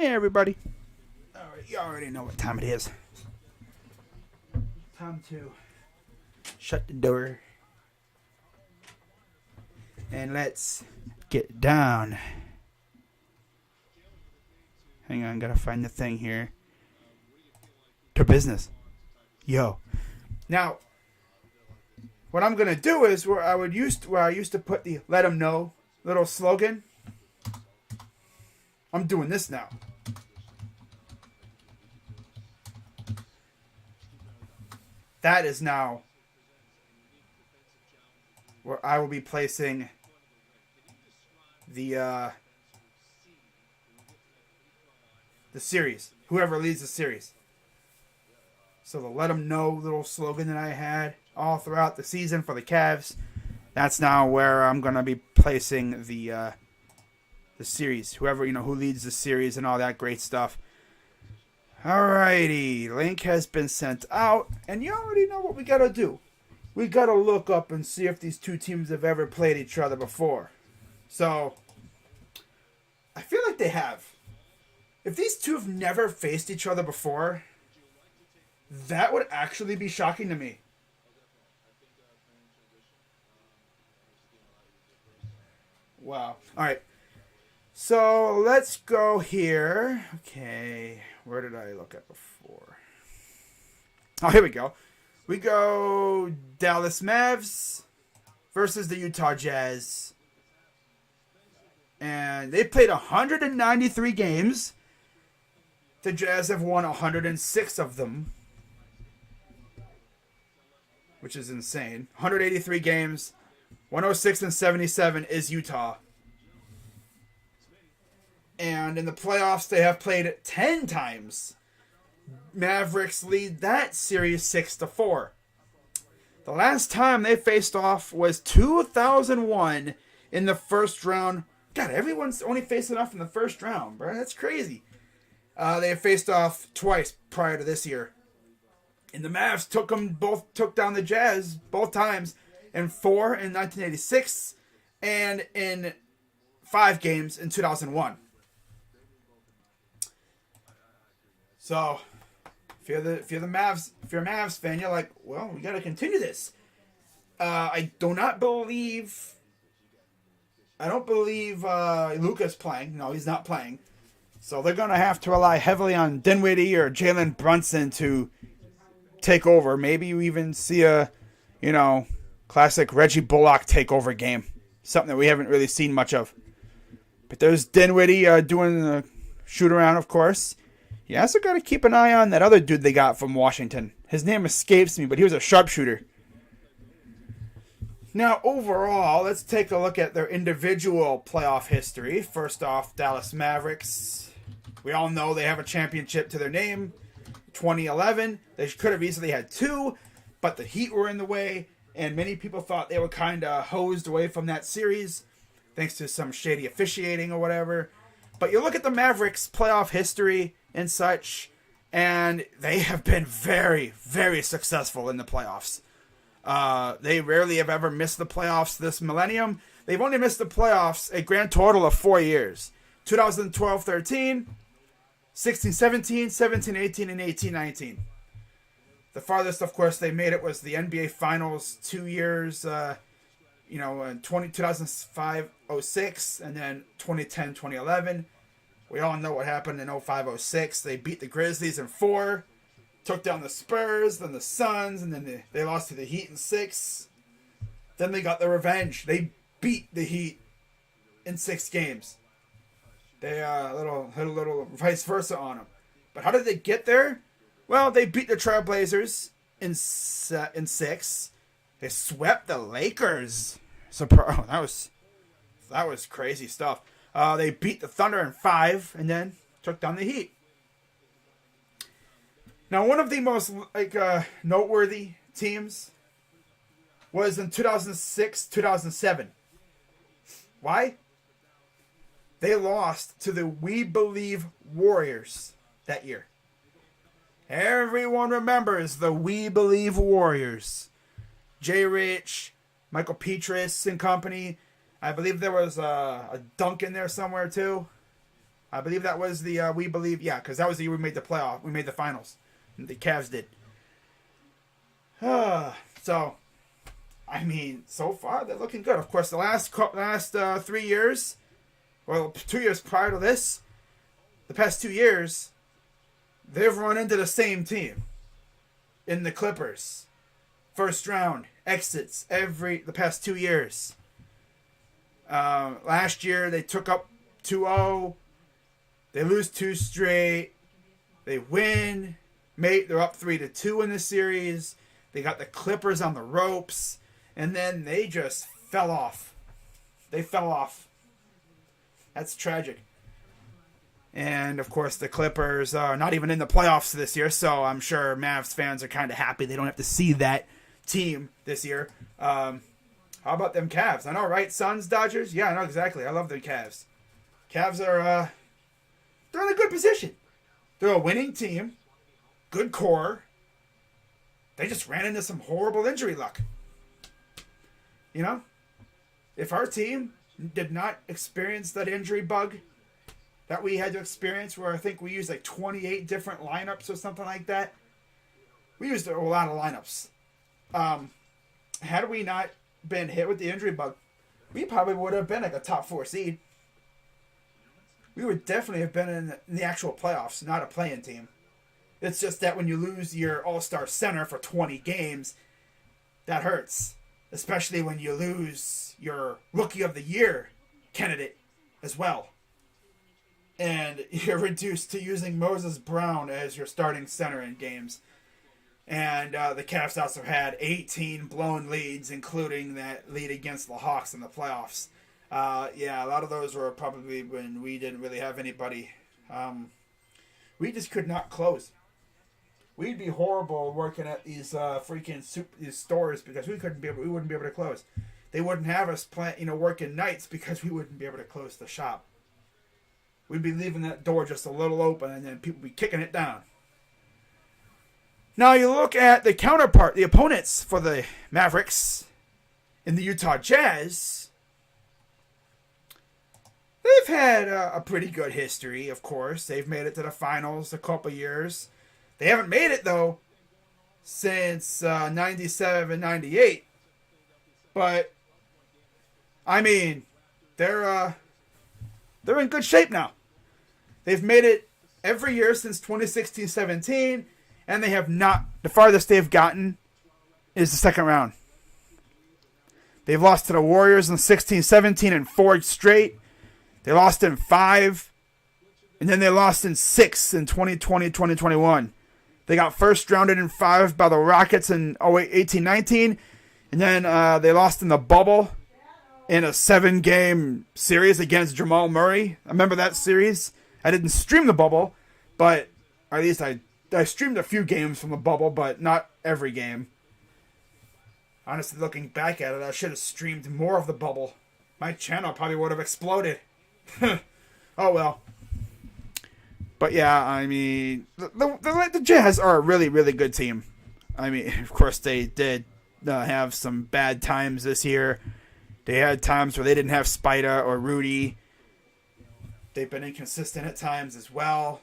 Hey, everybody. All right, you already know what time it is. Time to shut the door. And let's get down. Hang on, gotta find the thing here. To business. Yo. Now, what I'm gonna do is where I used to put the "Let 'em know" little slogan. I'm doing this now. That is now where I will be placing the series. Whoever leads the series. So the "Let 'em know" little slogan that I had all throughout the season for the Cavs. That's now where I'm gonna be placing the series. Whoever who leads the series and all that great stuff. Alrighty, link has been sent out, and you already know what we gotta do. We gotta look up and see if these two teams have ever played each other before. So, I feel like they have. If these two have never faced each other before, that would actually be shocking to me. Wow. Alright. So, let's go here. Okay. Where did I look at before? Oh, here we go. We go Dallas Mavs versus the Utah Jazz. And they played 193 games. The Jazz have won 106 of them, which is insane. 183 games. 106 and 77 is Utah. And in the playoffs, they have played 10 times. Mavericks lead that series 6-4. The last time they faced off was 2001 in the first round. God, everyone's only facing off in the first round, bro. That's crazy. They faced off twice prior to this year. And the Mavs took down the Jazz both times in 4 in 1986 and in 5 games in 2001. So, if you're a Mavs fan, you're like, well, we got to continue this. I don't believe Luka's playing. No, he's not playing. So they're going to have to rely heavily on Dinwiddie or Jalen Brunson to take over. Maybe you even see a, classic Reggie Bullock takeover game. Something that we haven't really seen much of. But there's Dinwiddie doing the shoot around, of course. You also got to keep an eye on that other dude they got from Washington. His name escapes me, but he was a sharpshooter. Now, overall, let's take a look at their individual playoff history. First off, Dallas Mavericks. We all know they have a championship to their name. 2011. They could have easily had 2, but the Heat were in the way, and many people thought they were kind of hosed away from that series, thanks to some shady officiating or whatever. But you look at the Mavericks' playoff history and such, and they have been very, very successful in the playoffs. They rarely have ever missed the playoffs this millennium. They've only missed the playoffs a grand total of 4 years. 2012-13, 16-17, 17-18, and 18-19. The farthest, of course, they made it was the NBA Finals 2 years, in 2005-06, and then 2010-2011. We all know what happened in 05-06. They beat the Grizzlies in 4, took down the Spurs, then the Suns, and then they lost to the Heat in 6. Then they got their revenge. They beat the Heat in 6 games. They had a little vice versa on them. But how did they get there? Well, they beat the Trailblazers in 6. They swept the Lakers. That was crazy stuff. They beat the Thunder in 5 and then took down the Heat. Now, one of the most noteworthy teams was in 2006-2007. Why? They lost to the We Believe Warriors that year. Everyone remembers the We Believe Warriors. Jay Rich, Michael Petrus and company. I believe there was a Dunk in there somewhere too. I believe that was the because that was the year we made the playoff. We made the finals. The Cavs did. So, I mean, so far they're looking good. Of course, the last 3 years, well, 2 years prior to this, the past 2 years, they've run into the same team in the Clippers. First round exits the past 2 years. Last year they took up 2-0. They lose 2 straight. They win. They're up 3-2 in the series. They got the Clippers on the ropes. And then they just fell off. They fell off. That's tragic. And, of course, the Clippers are not even in the playoffs this year. So I'm sure Mavs fans are kind of happy they don't have to see that team this year. How about them Cavs? I know, right? Suns, Dodgers? Yeah, I know exactly. I love the Cavs. Cavs are... they're in a good position. They're a winning team. Good core. They just ran into some horrible injury luck. You know? If our team did not experience that injury bug that we had to experience, where I think we used like 28 different lineups or something like that. We used a lot of lineups. Had we not been hit with the injury bug, we probably would have been like a top 4 seed. We would definitely have been in the actual playoffs, not a play-in team. It's just that when you lose your all-star center for 20 games, that hurts. Especially when you lose your Rookie of the Year candidate as well. And you're reduced to using Moses Brown as your starting center in games. And the Cavs also had 18 blown leads, including that lead against the Hawks in the playoffs. A lot of those were probably when we didn't really have anybody. We just could not close. We'd be horrible working at these these stores because we wouldn't be able to close. They wouldn't have us working nights because we wouldn't be able to close the shop. We'd be leaving that door just a little open, and then people would be kicking it down. Now you look at the counterpart, the opponents for the Mavericks in the Utah Jazz. They've had a pretty good history, of course. They've made it to the finals a couple years. They haven't made it, though, since 97, 98. But, I mean, they're in good shape now. They've made it every year since 2016-17, and they have not. The farthest they've gotten is the second round. They've lost to the Warriors in 16-17 in 4 straight. They lost in 5, and then they lost in 6 in 2020-2021. They got first rounded in 5 by the Rockets in 18-19, and then they lost in the bubble in a 7-game series against Jamal Murray. I remember that series. I didn't stream the bubble, but or at least I streamed a few games from the bubble, but not every game. Honestly, looking back at it, I should have streamed more of the bubble. My channel probably would have exploded. Oh well. But yeah, I mean, the Jazz are a really, really good team. I mean, of course, they did have some bad times this year. They had times where they didn't have Spida or Rudy. They've been inconsistent at times as well.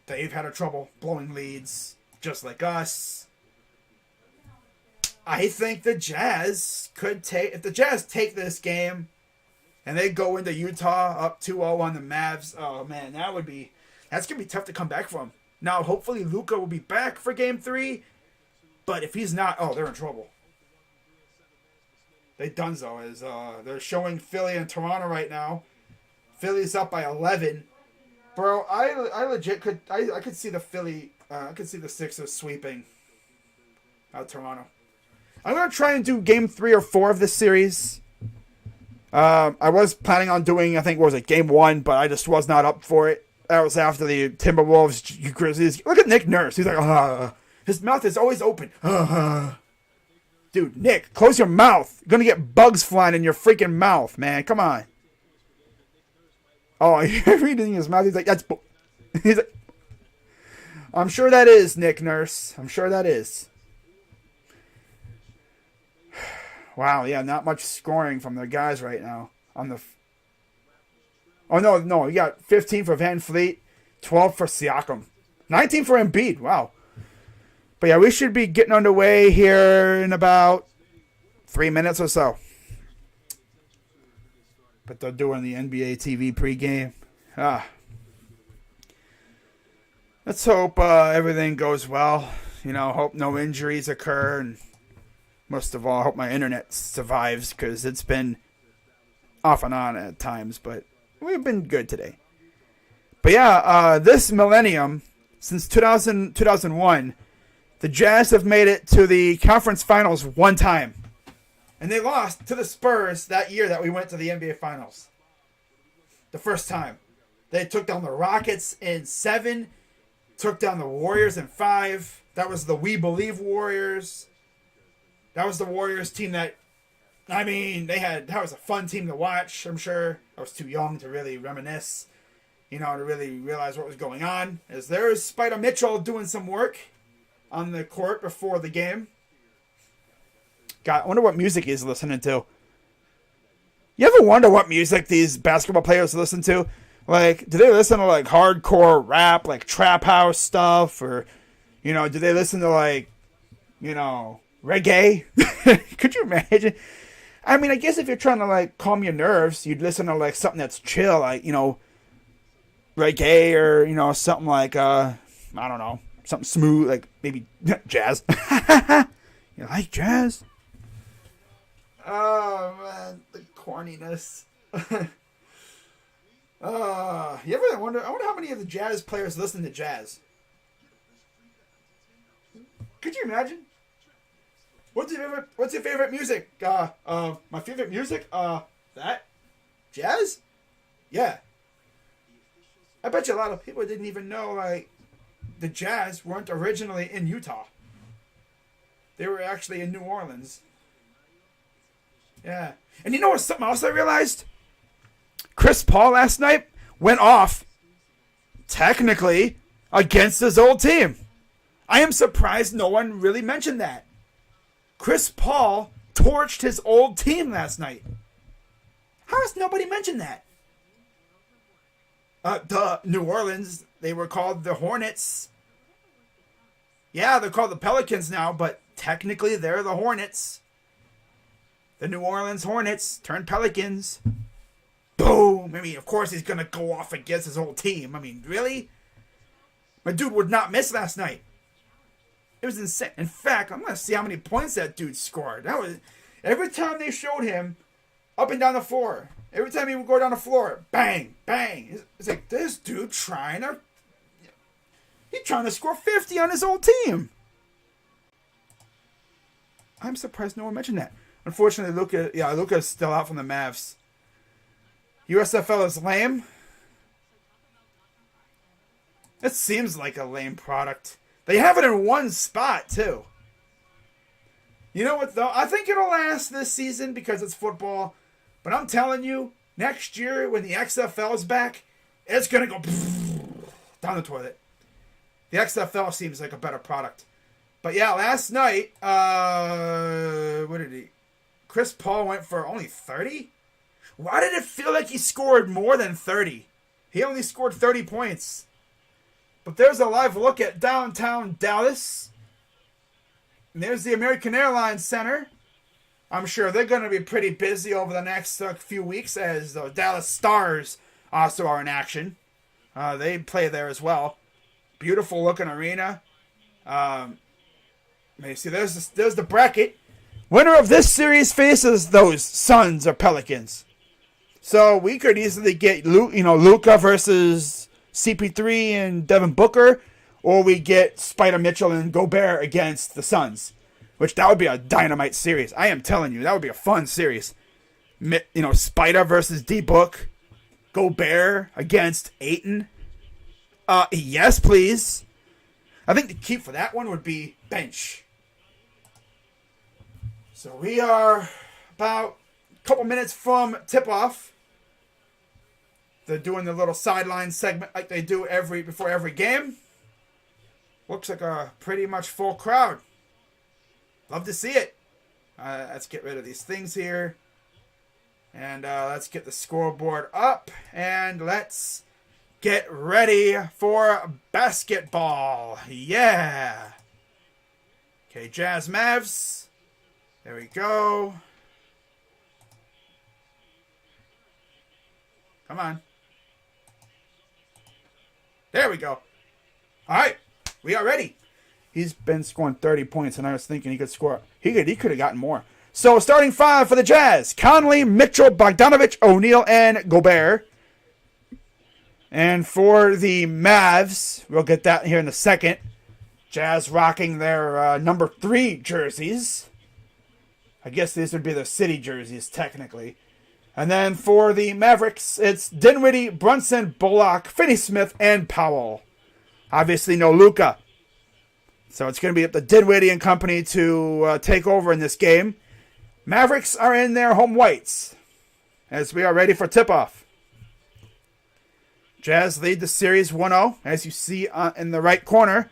They've had trouble blowing leads, just like us. I think the Jazz could take... If the Jazz take this game and they go into Utah up 2-0 on the Mavs, oh man, that's going to be tough to come back from. Now, hopefully Luka will be back for Game 3, but if he's not, they're in trouble. They donezo, as they're showing Philly and Toronto right now. Philly's up by 11. Bro, I legit could see the Philly, I could see the Sixers sweeping out Toronto. I'm going to try and do Game 3 or 4 of this series. I was planning on doing, I think, Game 1, but I just was not up for it. That was after the Timberwolves, Grizzlies. Look at Nick Nurse. He's like, his mouth is always open. Dude, Nick, close your mouth. You're going to get bugs flying in your freaking mouth, man. Come on. Oh, you're reading his mouth. He's like, he's like, I'm sure that is, Nick Nurse. I'm sure that is. Wow, yeah, not much scoring from the guys right now. Oh, no. You got 15 for Van Fleet, 12 for Siakam, 19 for Embiid. Wow. But yeah, we should be getting underway here in about 3 minutes or so. But they're doing the NBA TV pregame. Let's hope everything goes well. Hope no injuries occur. And most of all, I hope my internet survives because it's been off and on at times. But we've been good today. But yeah, this millennium, since 2001, the Jazz have made it to the conference finals one time. And they lost to the Spurs that year that we went to the NBA Finals. The first time. They took down the Rockets in 7. Took down the Warriors in 5. That was the We Believe Warriors. That was the Warriors team that, that was a fun team to watch, I'm sure. I was too young to really reminisce, to really realize what was going on. As there's Spider Mitchell doing some work on the court before the game. God, I wonder what music he's listening to. You ever wonder what music these basketball players listen to? Like, do they listen to, hardcore rap, trap house stuff? Or, do they listen to, reggae? Could you imagine? I guess if you're trying to, calm your nerves, you'd listen to, something that's chill, reggae or, something I don't know, something smooth, maybe jazz. You like jazz? Oh, man, the corniness. You ever wonder? I wonder how many of the Jazz players listen to jazz. Could you imagine? What's your favorite music? My favorite music? That? Jazz? Yeah. I bet you a lot of people didn't even know, the Jazz weren't originally in Utah. They were actually in New Orleans. Yeah. And you know what? Something else I realized? Chris Paul last night went off, technically, against his old team. I am surprised no one really mentioned that. Chris Paul torched his old team last night. How has nobody mentioned that? New Orleans, they were called the Hornets. Yeah, they're called the Pelicans now, but technically they're the Hornets. The New Orleans Hornets turned Pelicans. Boom! Of course he's going to go off against his old team. Really? My dude would not miss last night. It was insane. In fact, I'm going to see how many points that dude scored. Every time they showed him up and down the floor. Every time he would go down the floor. Bang! Bang! It's like, this dude he's trying to score 50 on his old team. I'm surprised no one mentioned that. Unfortunately, Luka's still out from the Mavs. USFL is lame. It seems like a lame product. They have it in one spot, too. You know what, though? I think it'll last this season because it's football. But I'm telling you, next year when the XFL is back, it's going to go down the toilet. The XFL seems like a better product. But yeah, last night, Chris Paul went for only 30? Why did it feel like he scored more than 30? He only scored 30 points. But there's a live look at downtown Dallas. And there's the American Airlines Center. I'm sure they're going to be pretty busy over the next few weeks as the Dallas Stars also are in action. They play there as well. Beautiful looking arena. You see, there's the bracket. Winner of this series faces those Suns or Pelicans. So we could easily get Luka versus CP3 and Devin Booker, or we get Spider Mitchell and Gobert against the Suns, which that would be a dynamite series. I am telling you, that would be a fun series. Spider versus D-Book, Gobert against Ayton. Yes, please. I think the key for that one would be bench. So we are about a couple minutes from tip-off. They're doing the little sideline segment like they do before every game. Looks like a pretty much full crowd. Love to see it. Let's get rid of these things here. And let's get the scoreboard up. And let's get ready for basketball. Yeah. Okay, Jazz Mavs. There we go. Come on. There we go. All right. We are ready. He's been scoring 30 points, and I was thinking he could score. He could have gotten more. So, starting five for the Jazz. Conley, Mitchell, Bogdanovic, O'Neal, and Gobert. And for the Mavs, we'll get that here in a second. Jazz rocking their number 3 jerseys. I guess these would be the city jerseys, technically. And then for the Mavericks, it's Dinwiddie, Brunson, Bullock, Finney Smith, and Powell. Obviously, no Luka. So it's going to be up to Dinwiddie and company to take over in this game. Mavericks are in their home whites as we are ready for tip-off. Jazz lead the series 1-0, as you see in the right corner.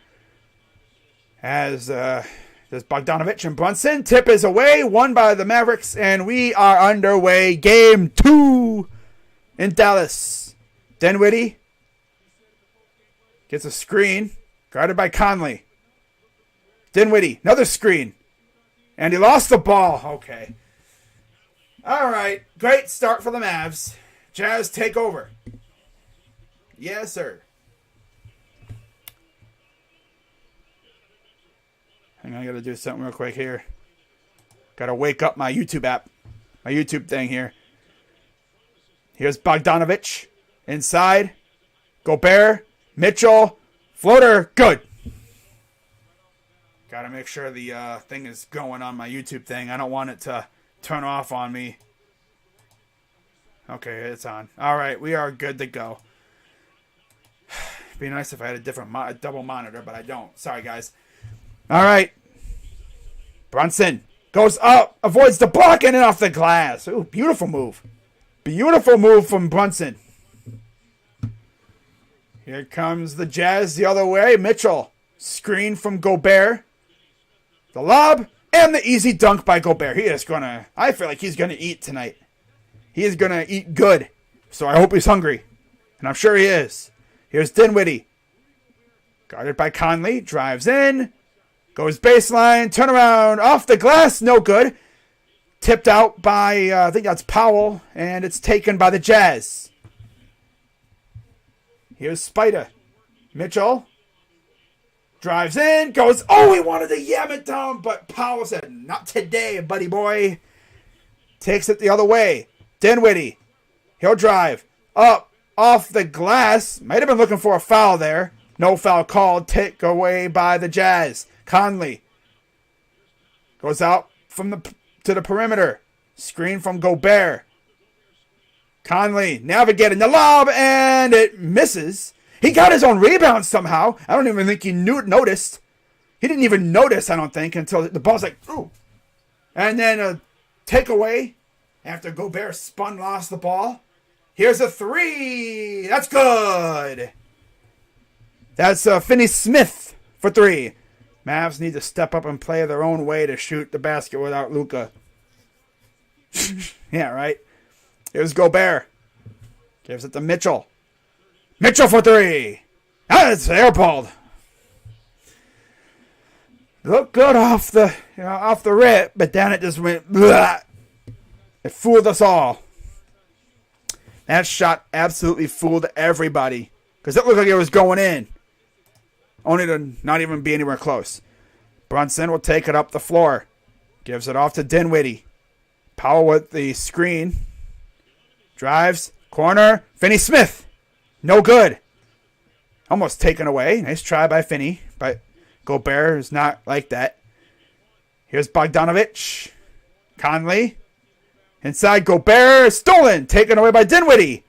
As there's Bogdanovic and Brunson. Tip is away, won by the Mavericks, and we are underway. Game 2 in Dallas. Dinwiddie gets a screen, guarded by Conley. Dinwiddie, another screen. And he lost the ball. Okay. All right. Great start for the Mavs. Jazz take over. Yes, sir. Hang on, I got to do something real quick here. Got to wake up my YouTube app. My YouTube thing here. Here's Bogdanovic. Inside. Gobert. Mitchell. Floater. Good. Got to make sure the thing is going on my YouTube thing. I don't want it to turn off on me. Okay, it's on. All right, we are good to go. It'd be nice if I had a different double monitor, but I don't. Sorry, guys. All right. Brunson goes up, avoids the block, and off the glass. Ooh, beautiful move. Beautiful move from Brunson. Here comes the Jazz the other way. Mitchell, screen from Gobert. The lob, and the easy dunk by Gobert. He is going to, I feel like he's going to eat tonight. He is going to eat good. So I hope he's hungry. And I'm sure he is. Here's Dinwiddie. Guarded by Conley. Drives in. Goes baseline. Turnaround. Off the glass. No good. Tipped out by, I think that's Powell. And it's taken by the Jazz. Here's Spider. Mitchell. Drives in. Goes, oh, he wanted to yam it down. But Powell said, not today, buddy boy. Takes it the other way. Dinwiddie. He'll drive. Up. Off the glass. Might have been looking for a foul there. No foul called. Take away by the Jazz. Conley. Goes out to the perimeter. Screen from Gobert. Conley navigating the lob, and it misses. He got his own rebound somehow. I don't even think he noticed. He didn't even notice, I don't think, until the ball's like, ooh. And then a takeaway after Gobert lost the ball. Here's a 3. That's good. That's Finney Smith for 3. Mavs need to step up and play their own way to shoot the basket without Luka. Yeah, right. Here's Gobert. Gives it to Mitchell. Mitchell for 3. That's airballed. Looked good off the rip, but then it just went blah. It fooled us all. That shot absolutely fooled everybody because it looked like it was going in, only to not even be anywhere close. Brunson will take it up the floor, gives it off to Dinwiddie. Powell with the screen, drives, corner, Finney Smith, no good. Almost taken away. Nice try by Finney, but Gobert is not like that. Here's Bogdanovic, Conley. Inside, Gobert, stolen, taken away by Dinwiddie.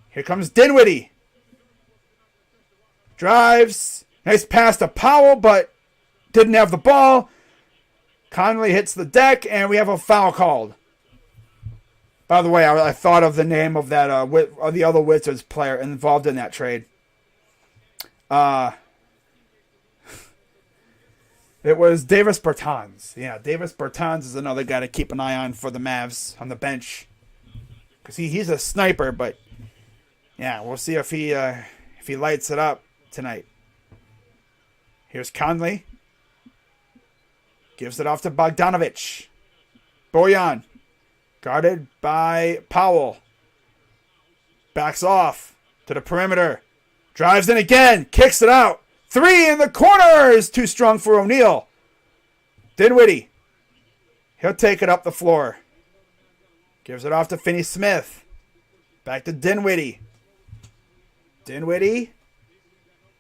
Here comes Dinwiddie. Drives. Nice pass to Powell, but didn't have the ball. Conley hits the deck, and we have a foul called. By the way, I thought of the name of that the other Wizards player involved in that trade. It was Davis Bertans. Yeah, Davis Bertans is another guy to keep an eye on for the Mavs on the bench. Because he's a sniper, but yeah, we'll see if he lights it up tonight. Here's Conley. Gives it off to Bogdanovic. Bojan. Guarded by Powell. Backs off to the perimeter. Drives in again. Kicks it out. 3 in the corner is too strong for O'Neal. Dinwiddie. He'll take it up the floor. Gives it off to Finney Smith. Back to Dinwiddie. Dinwiddie.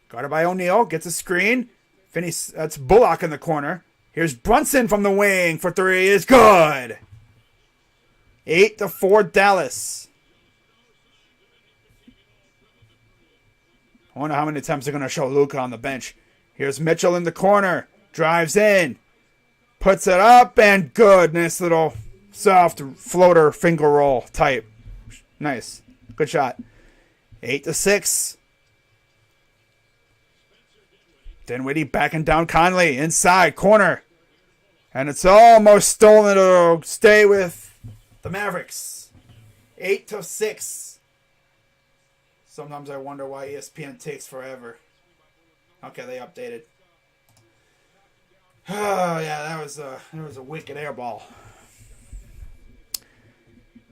Guarded by O'Neal. Gets a screen. That's Bullock in the corner. Here's Brunson from the wing for 3. Is good. 8-4 Dallas. I wonder how many times they're going to show Luka on the bench. Here's Mitchell in the corner. Drives in. Puts it up and good. Nice little soft floater finger roll type. Nice. Good shot. 8-6. Dinwiddie backing down Conley. Inside corner. And it's almost stolen. It'll stay with the Mavericks. 8-6. Sometimes I wonder why ESPN takes forever. Okay, they updated. Oh, yeah, that was a wicked air ball.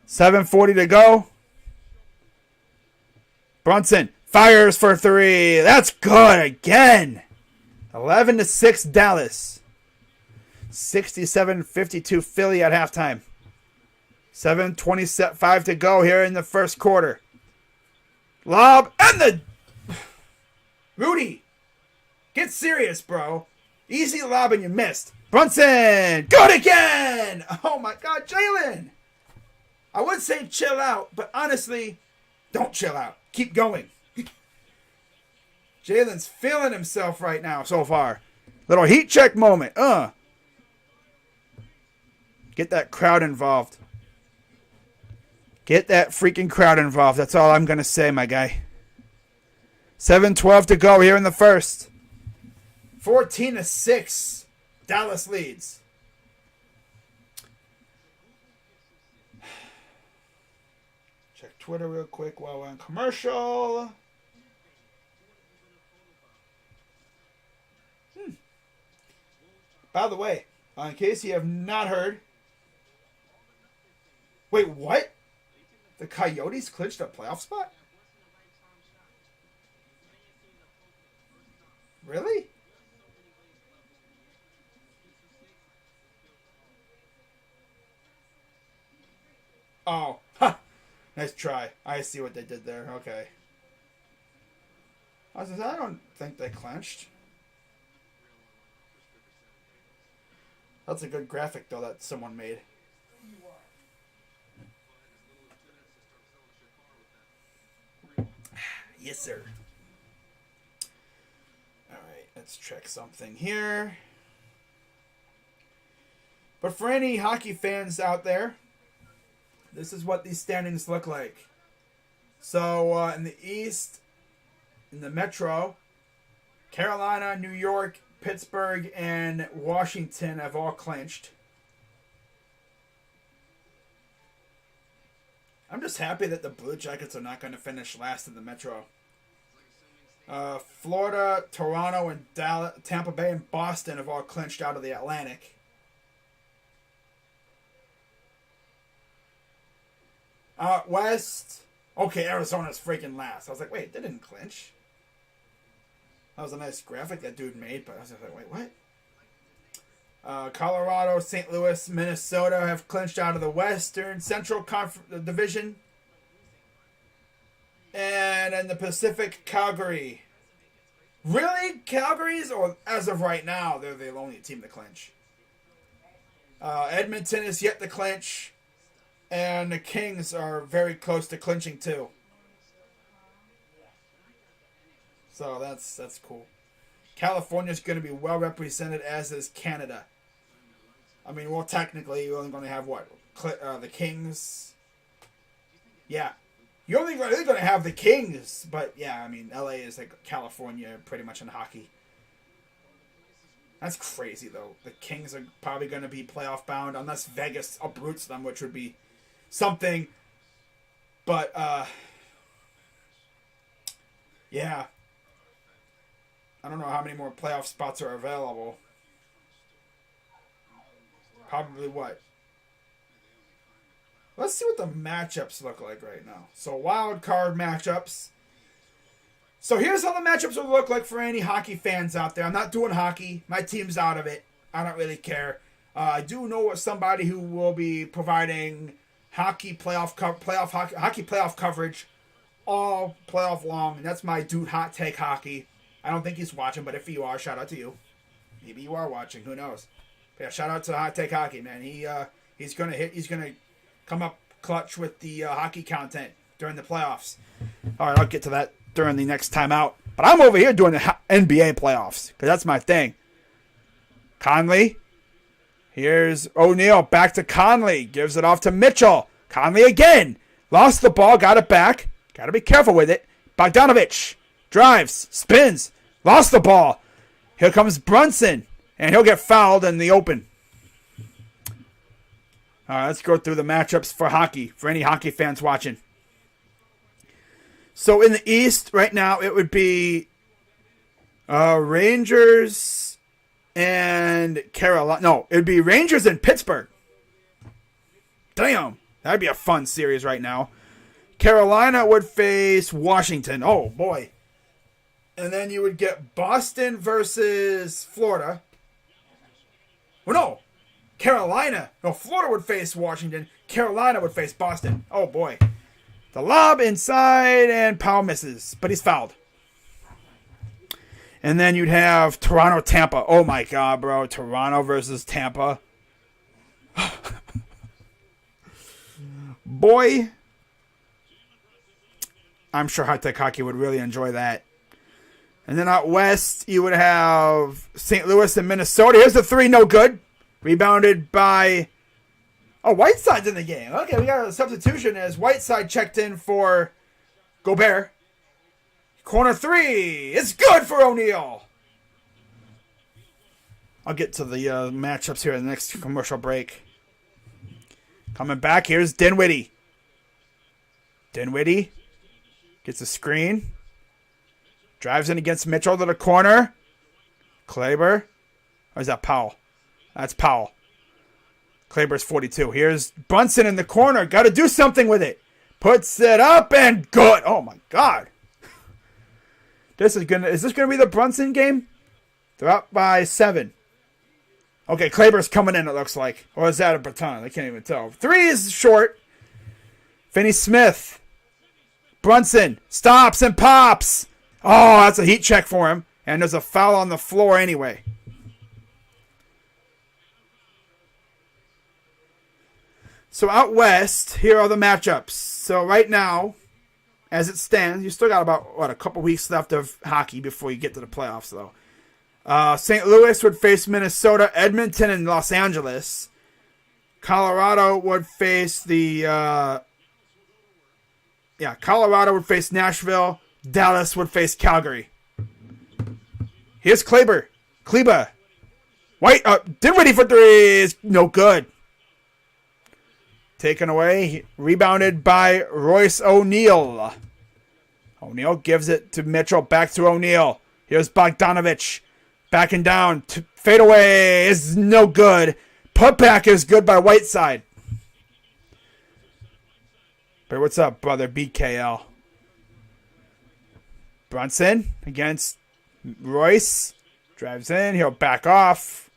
7:40 to go. Brunson fires for 3. That's good again. 11-6 Dallas. 67-52 Philly at halftime. 7:25 to go here in the first quarter. Lob and the Rudy. Get serious, bro. Easy lob and you missed. Brunson. Good again. Oh my God, Jalen. I would say chill out, but honestly, don't chill out. Keep going. Jalen's feeling himself right now so far. Little heat check moment. Get that crowd involved. Get that freaking crowd involved. That's all I'm going to say, my guy. 7:12 to go here in the first. 14-6. Dallas leads. Check Twitter real quick while we're on commercial. By the way, in case you have not heard. Wait, what? The Coyotes clinched a playoff spot? Really? Oh, ha! Nice try. I see what they did there. Okay. I don't think they clinched. That's a good graphic, though, that someone made. Yes, sir. All right, let's check something here. But for any hockey fans out there, this is what these standings look like. So in the East, in the Metro, Carolina, New York, Pittsburgh, and Washington have all clinched. I'm just happy that the Blue Jackets are not going to finish last in the Metro. Florida, Toronto, and Tampa Bay and Boston have all clinched out of the Atlantic. West. Okay, Arizona's freaking last. I was like, wait, they didn't clinch. That was a nice graphic that dude made, but I was like, wait, what? Colorado, St. Louis, Minnesota have clinched out of the Western Central Division. And in the Pacific, Calgary. Really? Calgary's? Or as of right now, they're the only team to clinch. Edmonton is yet to clinch. And the Kings are very close to clinching too. So that's cool. California's going to be well represented, as is Canada. I mean, well, technically, you're only going to have what? The Kings. Yeah. You're only really going to have the Kings. But, yeah, I mean, LA is like California pretty much in hockey. That's crazy, though. The Kings are probably going to be playoff bound unless Vegas uproots them, which would be something. But, yeah. I don't know how many more playoff spots are available. Probably what? Let's see what the matchups look like right now. So, wild card matchups. So here's how the matchups will look like for any hockey fans out there. I'm not doing hockey. My team's out of it. I don't really care. I do know somebody who will be providing hockey playoff coverage all playoff long, and that's my dude Hot Take Hockey. I don't think he's watching, but if you are, shout out to you. Maybe you are watching. Who knows? But yeah, shout out to Hot Take Hockey, man. He's gonna come up clutch with the hockey content during the playoffs. All right, I'll get to that during the next time out. But I'm over here doing the NBA playoffs because that's my thing. Conley. Here's O'Neal. Back to Conley. Gives it off to Mitchell. Conley again. Lost the ball. Got it back. Got to be careful with it. Bogdanovic. Drives. Spins. Lost the ball. Here comes Brunson. And he'll get fouled in the open. All right, let's go through the matchups for hockey. For any hockey fans watching. So in the East right now, it would be Rangers and Carolina. No, it would be Rangers and Pittsburgh. Damn, that'd be a fun series right now. Carolina would face Washington. Oh, boy. And then you would get Boston versus Florida. Well, no. Carolina. No, Florida would face Washington. Carolina would face Boston. Oh, boy. The lob inside, and Powell misses, but he's fouled. And then you'd have Toronto-Tampa. Oh, my God, bro. Toronto versus Tampa. Boy. I'm sure Hot Tech Hockey would really enjoy that. And then out west, you would have St. Louis and Minnesota. Here's the three, no good. Rebounded by... Oh, Whiteside's in the game. Okay, we got a substitution as Whiteside checked in for Gobert. Corner three. It's good for O'Neal. I'll get to the matchups here in the next commercial break. Coming back, here's Dinwiddie. Dinwiddie gets a screen. Drives in against Mitchell to the corner. Kleber. Or is that Powell? That's Powell. Kleber's 42. Here's Brunson in the corner. Got to do something with it. Puts it up and good. Oh my God. Is this gonna be the Brunson game? They're up by 7. Okay, Kleber's coming in, it looks like. Or is that a baton? I can't even tell. 3 is short. Finney Smith. Brunson stops and pops. Oh, that's a heat check for him. And there's a foul on the floor anyway. So out west, here are the matchups. So right now, as it stands, you still got about, a couple weeks left of hockey before you get to the playoffs, though. St. Louis would face Minnesota, Edmonton, and Los Angeles. Colorado would face Colorado would face Nashville. Dallas would face Calgary. Here's Kleber. Dinwiddie for 3 is no good. Taken away. Rebounded by Royce O'Neal. O'Neal gives it to Mitchell. Back to O'Neal. Here's Bogdanovic. Backing down. Fadeaway is no good. Putback is good by Whiteside. But what's up, brother? BKL. Brunson against Royce. Drives in. He'll back off.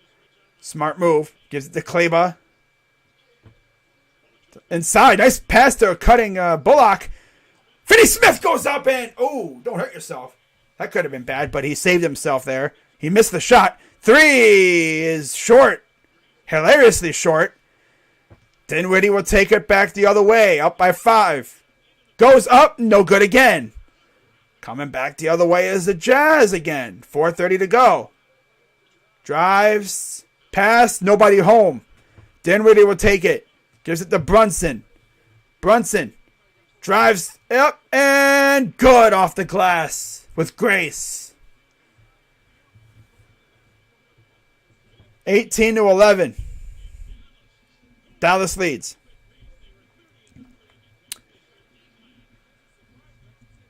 Smart move. Gives it to Kleber. Inside. Nice pass to cutting Bullock. Finney Smith goes up and... Oh, don't hurt yourself. That could have been bad, but he saved himself there. He missed the shot. 3 is short. Hilariously short. Dinwiddie will take it back the other way. Up by 5. Goes up. No good again. Coming back the other way is the Jazz again. 4:30 to go. Drives. Pass. Nobody home. Dinwiddie will take it. Gives it to Brunson. Brunson drives up and good off the glass with grace. 18-11. Dallas leads.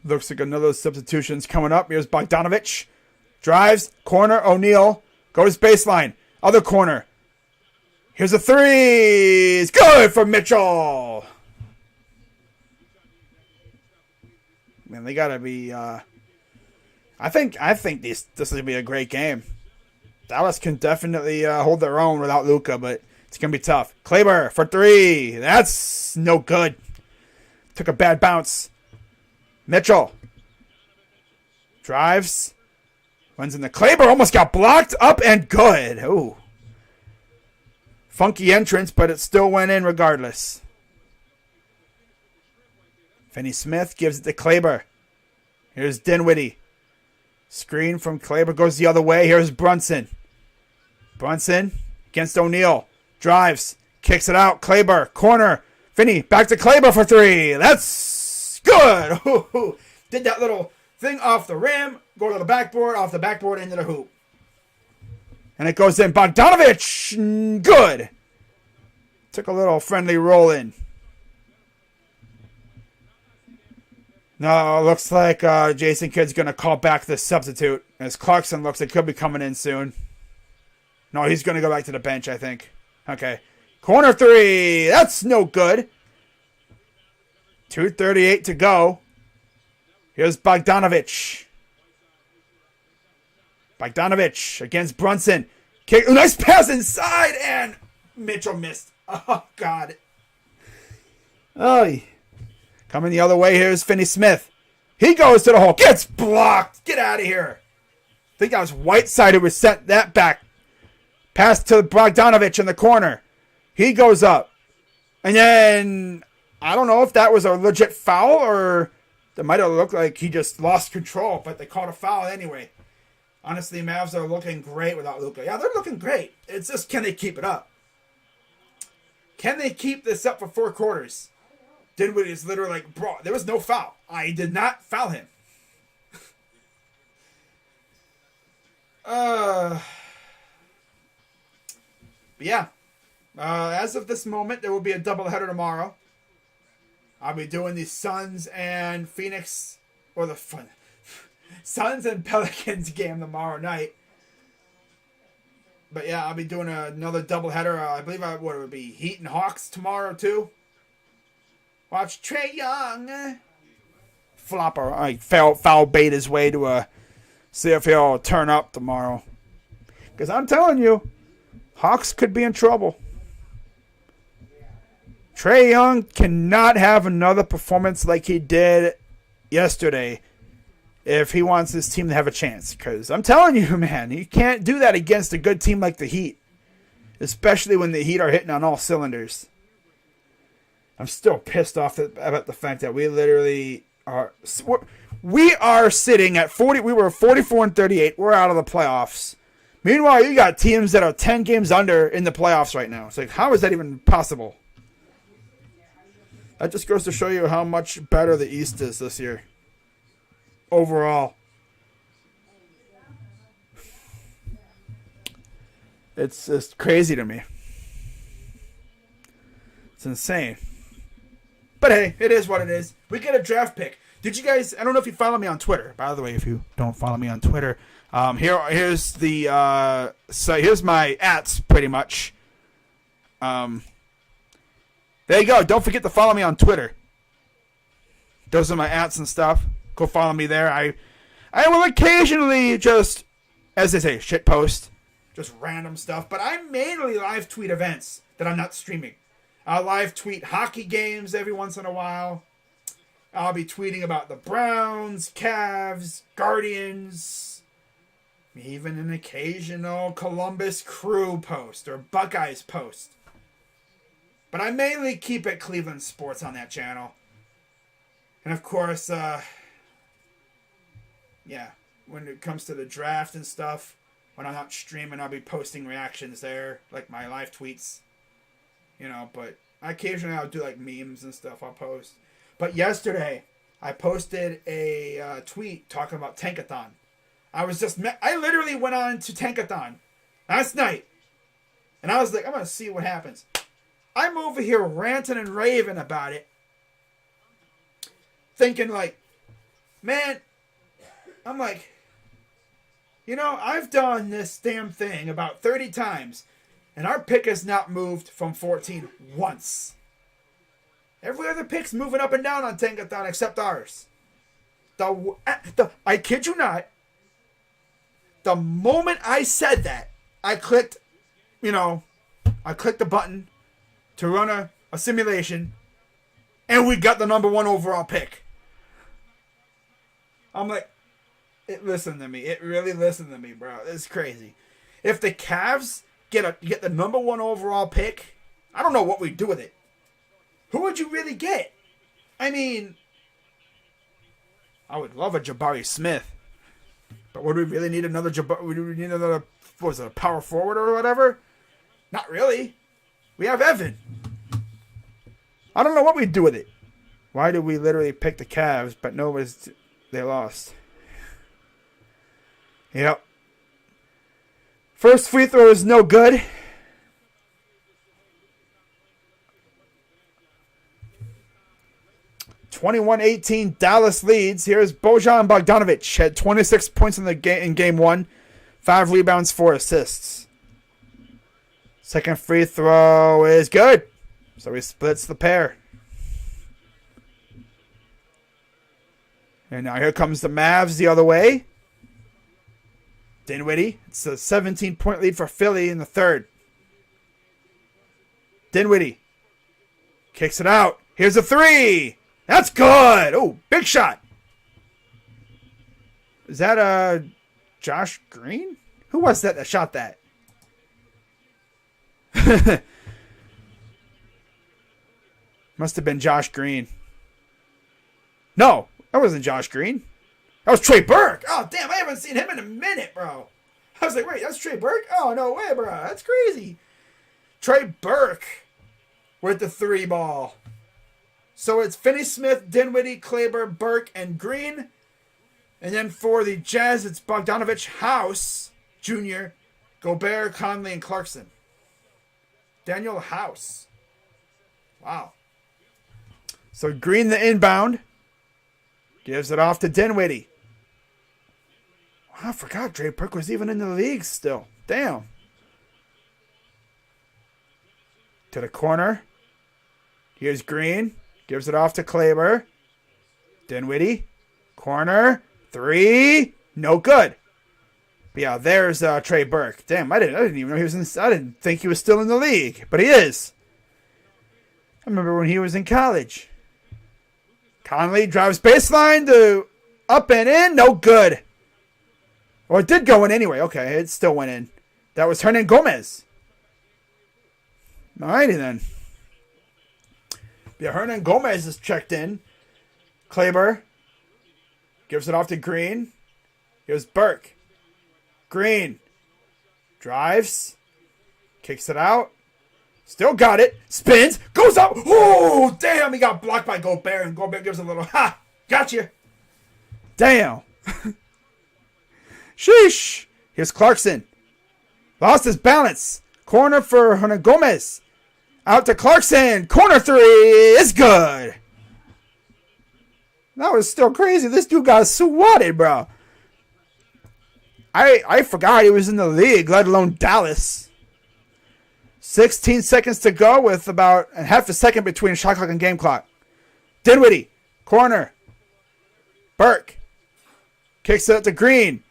Looks like another substitution's coming up. Here's Bogdanovic. Drives. Corner. O'Neal. Goes baseline. Other corner. Here's a three. It's good for Mitchell. Man, they gotta be. I think this is gonna be a great game. Dallas can definitely hold their own without Luka, but it's gonna be tough. Kleber for three. That's no good. Took a bad bounce. Mitchell drives. Runs in the Kleber. Almost got blocked. Up and good. Ooh. Funky entrance, but it still went in regardless. Finney Smith gives it to Kleber. Here's Dinwiddie. Screen from Kleber goes the other way. Here's Brunson. Brunson against O'Neal. Drives. Kicks it out. Kleber. Corner. Finney. Back to Kleber for three. That's good. Did that little thing off the rim. Go to the backboard. Off the backboard into the hoop. And it goes in. Bogdanovic. Good. Took a little friendly roll in. No, looks like Jason Kidd's going to call back the substitute. As Clarkson looks like he'll be coming in soon. No, he's going to go back to the bench, I think. Okay. Corner three. That's no good. 2:38 to go. Here's Bogdanovic. Bogdanovic against Brunson. Kick. Nice pass inside, and Mitchell missed. Oh, God. Oh, coming the other way, here's Finney Smith. He goes to the hole. Gets blocked. Get out of here. I think that was Whiteside who was sent that back. Pass to Bogdanovic in the corner. He goes up. And then, I don't know if that was a legit foul or it might have looked like he just lost control, but they called a foul anyway. Honestly, Mavs are looking great without Luka. Yeah, they're looking great. It's just, can they keep it up? Can they keep this up for 4 quarters? Dinwiddie is literally like, bro, there was no foul. I did not foul him. But yeah. As of this moment, there will be a doubleheader tomorrow. I'll be doing the Suns and Phoenix, or the Suns and Pelicans game tomorrow night. But yeah, I'll be doing another doubleheader. I believe what it would be, Heat and Hawks tomorrow too. Watch Trae Young flopper, foul bait his way to see if he'll turn up tomorrow. Because I'm telling you, Hawks could be in trouble. Trae Young cannot have another performance like he did yesterday if he wants his team to have a chance. Because I'm telling you, man, you can't do that against a good team like the Heat. Especially when the Heat are hitting on all cylinders. I'm still pissed off about the fact that we literally are... We are sitting at 40... We were 44-38. We're out of the playoffs. Meanwhile, you got teams that are 10 games under in the playoffs right now. It's like, how is that even possible? That just goes to show you how much better the East is this year. Overall. It's just crazy to me. It's insane. But hey, it is what it is. We get a draft pick. Did you guys... I don't know if you follow me on Twitter. By the way, if you don't follow me on Twitter... here's the so here's my ats pretty much. There you go. Don't forget to follow me on Twitter. Those are my ats and stuff. Go follow me there. I will occasionally just, as they say, shit post, just random stuff. But I mainly live tweet events that I'm not streaming. I'll live tweet hockey games every once in a while. I'll be tweeting about the Browns, Cavs, Guardians. Even an occasional Columbus Crew post or Buckeyes post. But I mainly keep it Cleveland sports on that channel. And of course, yeah, when it comes to the draft and stuff, when I'm not streaming, I'll be posting reactions there, like my live tweets. You know, but occasionally I'll do like memes and stuff I'll post. But yesterday, I posted a tweet talking about Tankathon. I literally went on to Tankathon last night And I was like, I'm going to see what happens. I'm over here ranting and raving about it. Thinking like, man, I'm like, you know, I've done this damn thing about 30 times. And our pick has not moved from 14 once. Every other pick's moving up and down on Tankathon except ours. I kid you not. The moment I said that, I clicked the button to run a simulation, and we got the number 1 overall pick. I'm like, it listened to me. It really listened to me, bro. It's crazy. If the Cavs get the number 1 overall pick, I don't know what we'd do with it. Who would you really get? I mean, I would love a Jabari Smith. But would we really need another would we need another, what was it, a power forward or whatever? Not really. We have Evan. I don't know what we'd do with it. Why did we literally pick the Cavs, but they lost? Yep. First free throw is no good. (21-18) Dallas leads. Here's Bojan Bogdanovic. Had 26 points in game 1. 5 rebounds, 4 assists. Second free throw is good. So he splits the pair. And now here comes the Mavs the other way. Dinwiddie. It's a 17-point lead for Philly in the third. Dinwiddie kicks it out. Here's a 3. That's good. Oh, big shot. Is that Josh Green? Who was that shot that? Must have been Josh Green. No, that wasn't Josh Green. That was Trey Burke. Oh, damn, I haven't seen him in a minute, bro. I was like, wait, that's Trey Burke? Oh, no way, bro. That's crazy. Trey Burke with the 3 ball. So it's Finney Smith, Dinwiddie, Kleber, Burke, and Green. And then for the Jazz, it's Bogdanovic, House, Jr., Gobert, Conley, and Clarkson. Daniel House. Wow. So Green the inbound. Gives it off to Dinwiddie. Wow, I forgot Trey Burke was even in the league still. Damn. To the corner. Here's Green. Gives it off to Kleber. Dinwiddie. Corner. 3. No good. But yeah, there's Trey Burke. Damn, I didn't even know he was in. I didn't think he was still in the league, but he is. I remember when he was in college. Conley drives baseline to up and in. No good. Well, it did go in anyway. Okay, it still went in. That was Hernan Gomez. Alrighty then. Yeah, Hernan Gomez is checked in. Kleber gives it off to Green. Here's Burke. Green drives. Kicks it out. Still got it. Spins. Goes up. Oh, damn. He got blocked by Gobert. And Gobert gives a little, ha, gotcha. Damn. Sheesh. Here's Clarkson. Lost his balance. Corner for Hernan Gomez. Out to Clarkson. Corner 3 is good. That was still crazy. This dude got swatted, bro. I forgot he was in the league, let alone Dallas. 16 seconds to go with about a half a second between shot clock and game clock. Dinwiddie. Corner. Burke. Kicks it up to Green.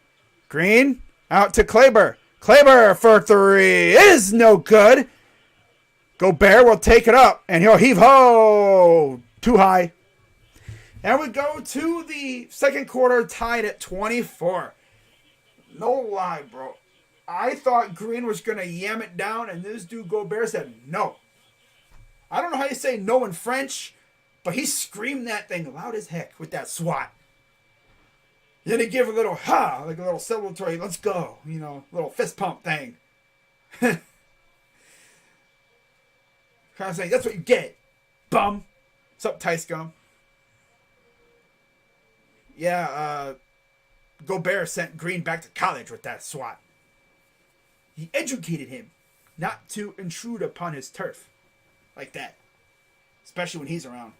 Green. Out to Kleber. Kleber for 3 is no good. Gobert will take it up, and he'll heave ho. Too high. And we go to the second quarter tied at 24. No lie, bro. I thought Green was going to yam it down, and this dude Gobert said no. I don't know how you say no in French, but he screamed that thing loud as heck with that swat. Then he gave a little ha, like a little celebratory, let's go, little fist pump thing. Kind of saying, that's what you get, bum. What's up, Ty Scum? Yeah, Gobert sent Green back to college with that swat. He educated him. not to intrude upon his turf like that, especially when he's around.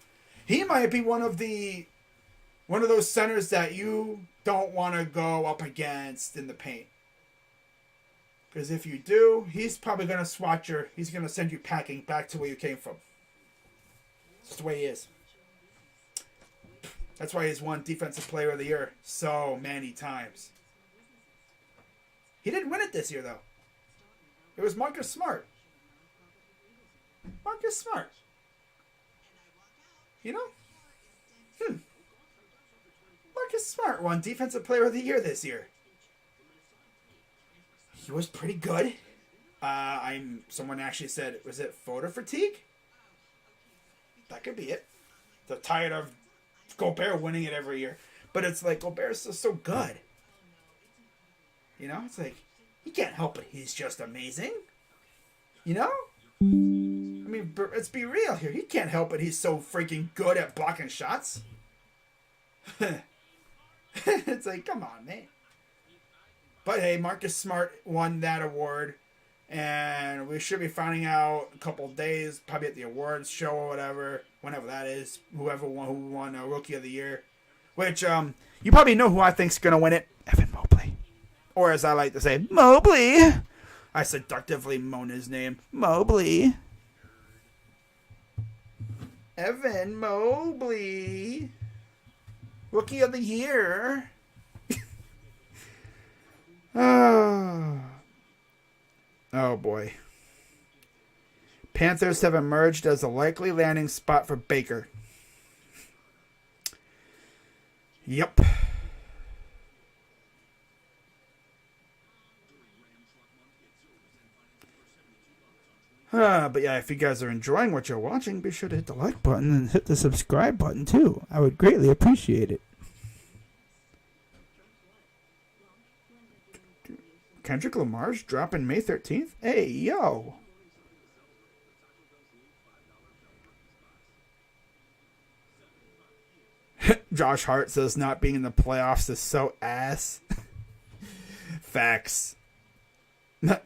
He might be one of those centers that you don't want to go up against in the paint. Because if you do, he's probably going to he's going to send you packing back to where you came from. That's the way he is. That's why he's won Defensive Player of the Year so many times. He didn't win it this year, though. It was Marcus Smart. Marcus Smart. You know? Marcus Smart won Defensive Player of the Year this year. He was pretty good. Someone actually said, was it photo fatigue? That could be it. They're tired of Gobert winning it every year. But it's like, Gobert's so good. You know? It's like, he can't help it. He's just amazing. You know? I mean, let's be real here. He can't help it. He's so freaking good at blocking shots. It's like, come on, man. But hey, Marcus Smart won that award. And we should be finding out in a couple of days, probably at the awards show or whatever, whenever that is, who won Rookie of the Year. Which, you probably know who I think's going to win it. Evan Mobley. Or as I like to say, Mobley. I seductively moan his name. Mobley. Evan Mobley. Rookie of the Year. Oh boy. Panthers have emerged as a likely landing spot for Baker. Yep. But yeah, if you guys are enjoying what you're watching, be sure to hit the like button and hit the subscribe button too. I would greatly appreciate it. Kendrick Lamar's dropping May 13th? Hey, yo. Josh Hart says not being in the playoffs is so ass. Facts.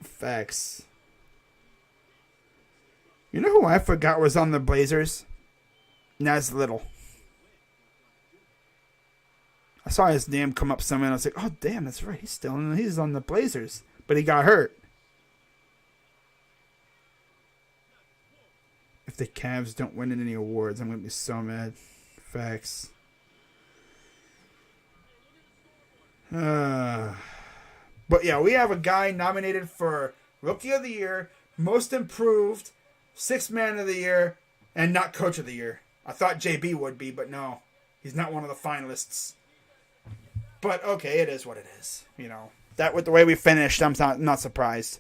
Facts. You know who I forgot was on the Blazers? Naz Little. I saw his name come up somewhere and I was like, oh damn, that's right. He's on the Blazers. But he got hurt. If the Cavs don't win any awards, I'm gonna be so mad. Facts. But yeah, we have a guy nominated for Rookie of the Year, Most Improved, Sixth Man of the Year, and not Coach of the Year. I thought JB would be, but no. He's not one of the finalists. But okay, it is what it is. You know, that with the way we finished, I'm not surprised.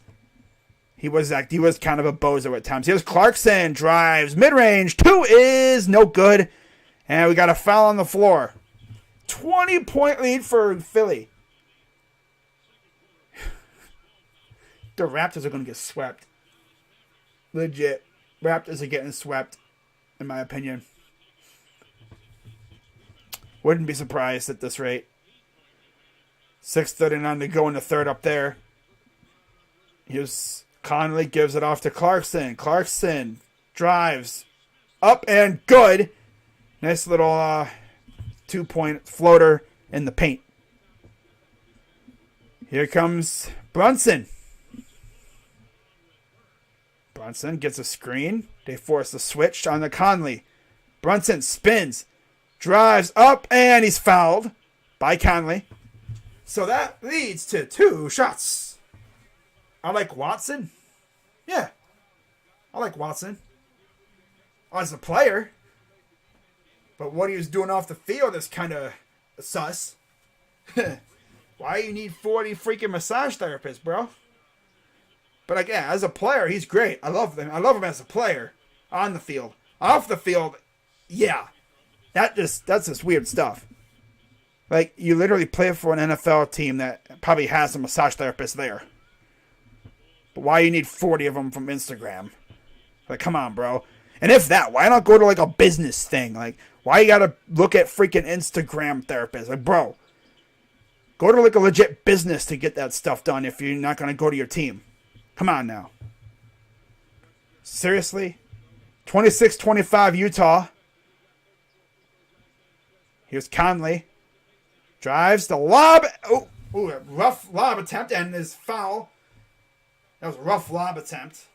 He was kind of a bozo at times. Here's Clarkson, drives, mid-range, 2 is no good. And we got a foul on the floor. 20-point lead for Philly. The Raptors are going to get swept. Legit. Raptors are getting swept, in my opinion. Wouldn't be surprised at this rate. 6:39 to go in the third up there. Conley gives it off to Clarkson. Clarkson drives up and good. Nice little 2-point floater in the paint. Here comes Brunson. Brunson gets a screen. They force the switch on the Conley. Brunson spins, drives up, and he's fouled by Conley. So that leads to 2 shots. I like Watson. Yeah. I like Watson. As a player. But what he was doing off the field is kind of sus. Why you need 40 freaking massage therapists, bro? But again, as a player, he's great. I love him. I love him as a player. On the field. Off the field, yeah. That's just weird stuff. Like, you literally play for an NFL team that probably has a massage therapist there. But why you need 40 of them from Instagram? Like, come on, bro. And if that, why not go to, like, a business thing? Like, why you gotta look at freaking Instagram therapists? Like, bro, go to, like, a legit business to get that stuff done if you're not gonna go to your team. Come on now. Seriously? 26-25 Utah. Here's Conley. Drives the lob. Oh, a rough lob attempt and his foul. That was a rough lob attempt.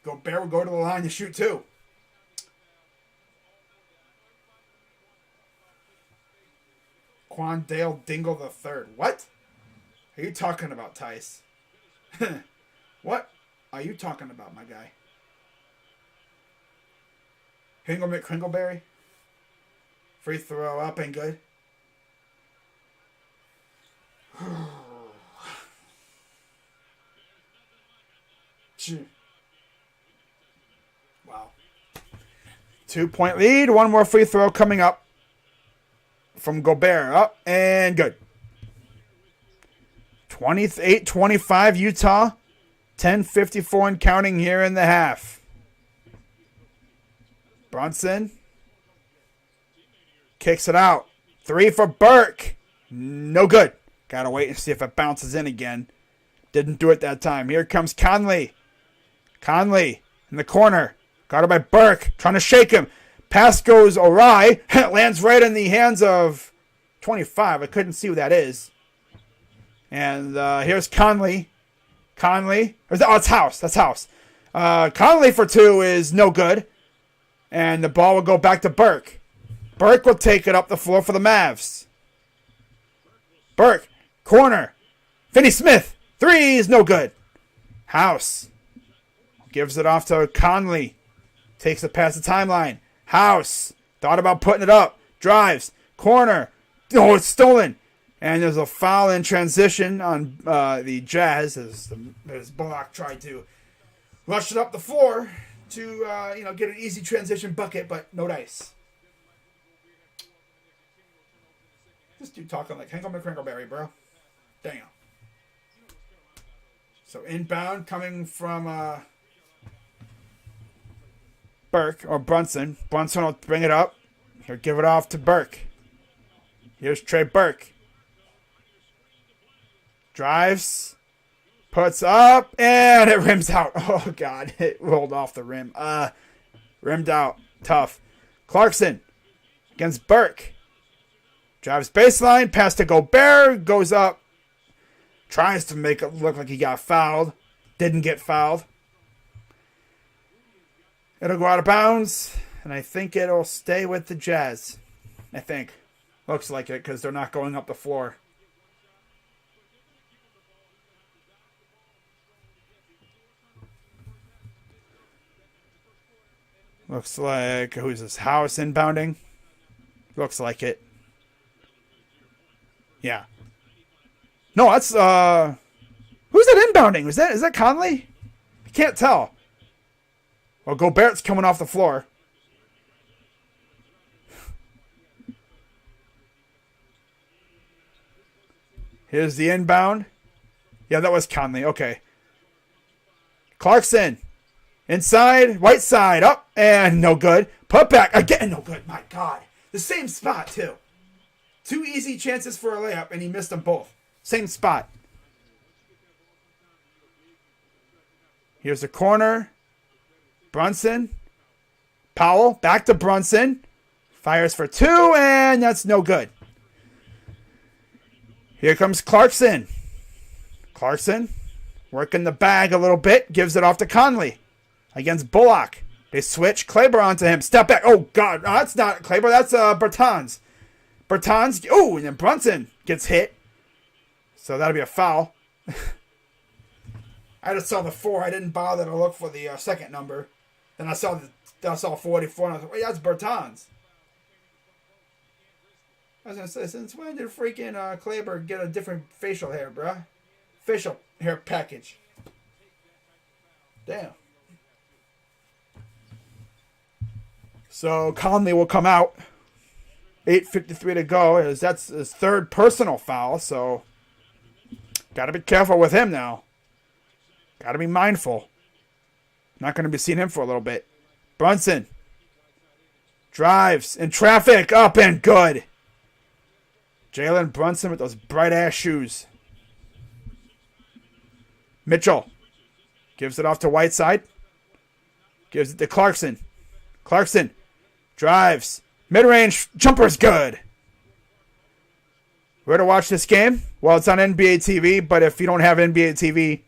Gobert will go to the line to shoot two. Quandale Dingle the third. What are you talking about, Tice? What are you talking about, my guy? Hingle McCringleberry. Free throw up and good. Wow. 2-point lead. One more free throw coming up from Gobert. Up and good. 28-25 Utah. 10:54 and counting here in the half. Brunson kicks it out. 3 for Burke. No good. Gotta wait and see if it bounces in again. Didn't do it that time. Here comes Conley. Conley in the corner. Guarded by Burke. Trying to shake him. Pass goes awry. Lands right in the hands of 25. I couldn't see who that is. And here's Conley. Conley. Oh, it's House. That's House. Conley for 2 is no good. And the ball will go back to Burke. Burke will take it up the floor for the Mavs. Burke. Corner. Finney Smith. 3 is no good. House. Gives it off to Conley. Takes it past the timeline. House. Thought about putting it up. Drives. Corner. Oh, it's stolen. And there's a foul in transition on the Jazz as Bullock tried to rush it up the floor to get an easy transition bucket, but no dice. This dude talking like Hingle McCringleberry, bro. Damn. So inbound coming from Burke or Brunson. Brunson will bring it up. He'll give it off to Burke. Here's Trey Burke. Drives. Puts up. And it rims out. Oh, God. It rolled off the rim. Rimmed out. Tough. Clarkson against Burke. Drives baseline. Pass to Gobert. Goes up. Tries to make it look like he got fouled. Didn't get fouled. It'll go out of bounds. And I think it'll stay with the Jazz. I think. Looks like it because they're not going up the floor. Looks like, who's this? House inbounding? Looks like it. Yeah. No, that's, who's that inbounding? Is that Conley? I can't tell. Well, Gobert's coming off the floor. Here's the inbound. Yeah, that was Conley. Okay. Clarkson. Inside. White side. Up. And no good. Put back. Again, no good. My God. The same spot, too. 2 easy chances for a layup, and he missed them both. Same spot. Here's the corner. Brunson. Powell. Back to Brunson. Fires for 2, and that's no good. Here comes Clarkson. Clarkson working the bag a little bit. Gives it off to Conley against Bullock. They switch. Kleber onto him. Step back. Oh, God. No, that's not Kleber. That's Bertans. Bertans. Oh, and then Brunson gets hit. So that'll be a foul. I just saw the 4. I didn't bother to look for the second number. Then I saw 44, and I was like, wait, that's Bertans. I was going to say, since when did freaking Kleber get a different facial hair, bruh? Facial hair package. Damn. So Conley will come out. 8:53 to go. As that's his 3rd personal foul, so got to be careful with him now. Got to be mindful. Not going to be seeing him for a little bit. Brunson drives in traffic. Up and good. Jalen Brunson with those bright-ass shoes. Mitchell. Gives it off to Whiteside. Gives it to Clarkson. Clarkson drives. Mid-range jumper's good. Where to watch this game? Well, it's on NBA TV, but if you don't have NBA TV,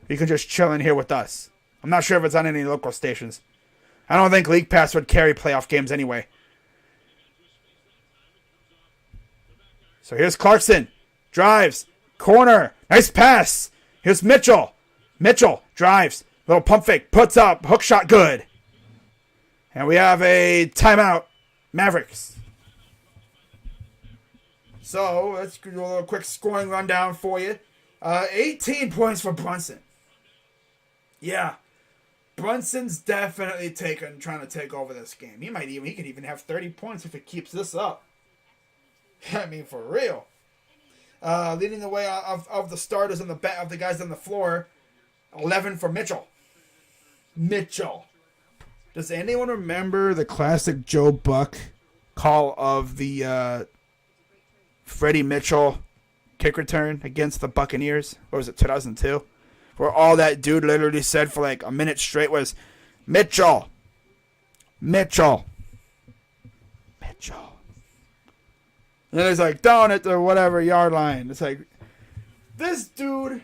you can just chill in here with us. I'm not sure if it's on any local stations. I don't think League Pass would carry playoff games anyway. So here's Clarkson. Drives. Corner. Nice pass. Here's Mitchell. Mitchell drives. Little pump fake. Puts up. Hook shot good. And we have a timeout. Mavericks. So let's do a little quick scoring rundown for you. 18 points for Brunson. Yeah. Brunson's definitely trying to take over this game. He could even have 30 points if he keeps this up. I mean, for real. Leading the way of the starters of the guys on the floor, 11 for Mitchell. Mitchell. Does anyone remember the classic Joe Buck call of the Freddie Mitchell kick return against the Buccaneers? Or was it 2002? Where all that dude literally said for like a minute straight was, Mitchell. Mitchell. Mitchell. And then it's like, down at the whatever yard line. It's like, this dude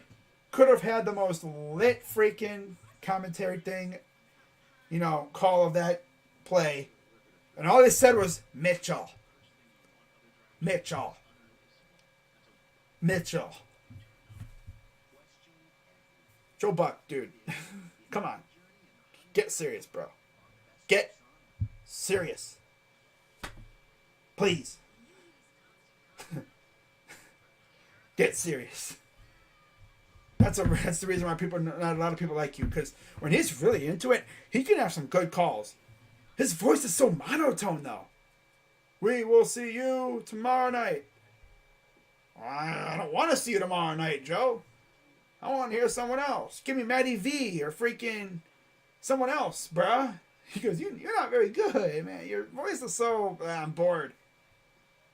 could have had the most lit freaking commentary thing, call of that play. And all they said was, Mitchell. Mitchell. Mitchell. Joe Buck, dude. Come on. Get serious, bro. Get serious. Please. Get serious. That's the reason why not a lot of people like you, because when he's really into it, he can have some good calls. His voice is so monotone, though. We will see you tomorrow night. I don't want to see you tomorrow night, Joe. I want to hear someone else. Give me Matty V or freaking someone else, bruh. He goes, you're not very good, man. Your voice is so... I'm bored.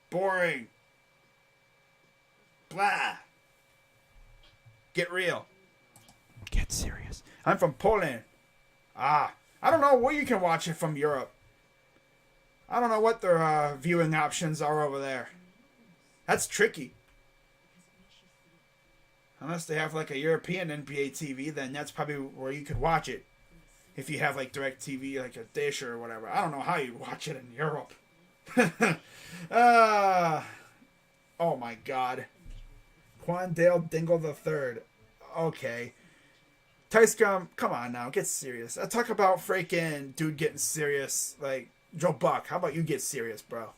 Boring. Blah. Get real. Get serious. I'm from Poland. I don't know where you can watch it from Europe. I don't know what their viewing options are over there. That's tricky. Unless they have like a European NBA TV, then that's probably where you could watch it. If you have like direct TV, like a dish or whatever. I don't know how you watch it in Europe. Oh my God. Quandale Dingle III. Okay. Tyscom, come on now, get serious. I talk about freaking dude getting serious. Like, Joe Buck, how about you get serious, bro?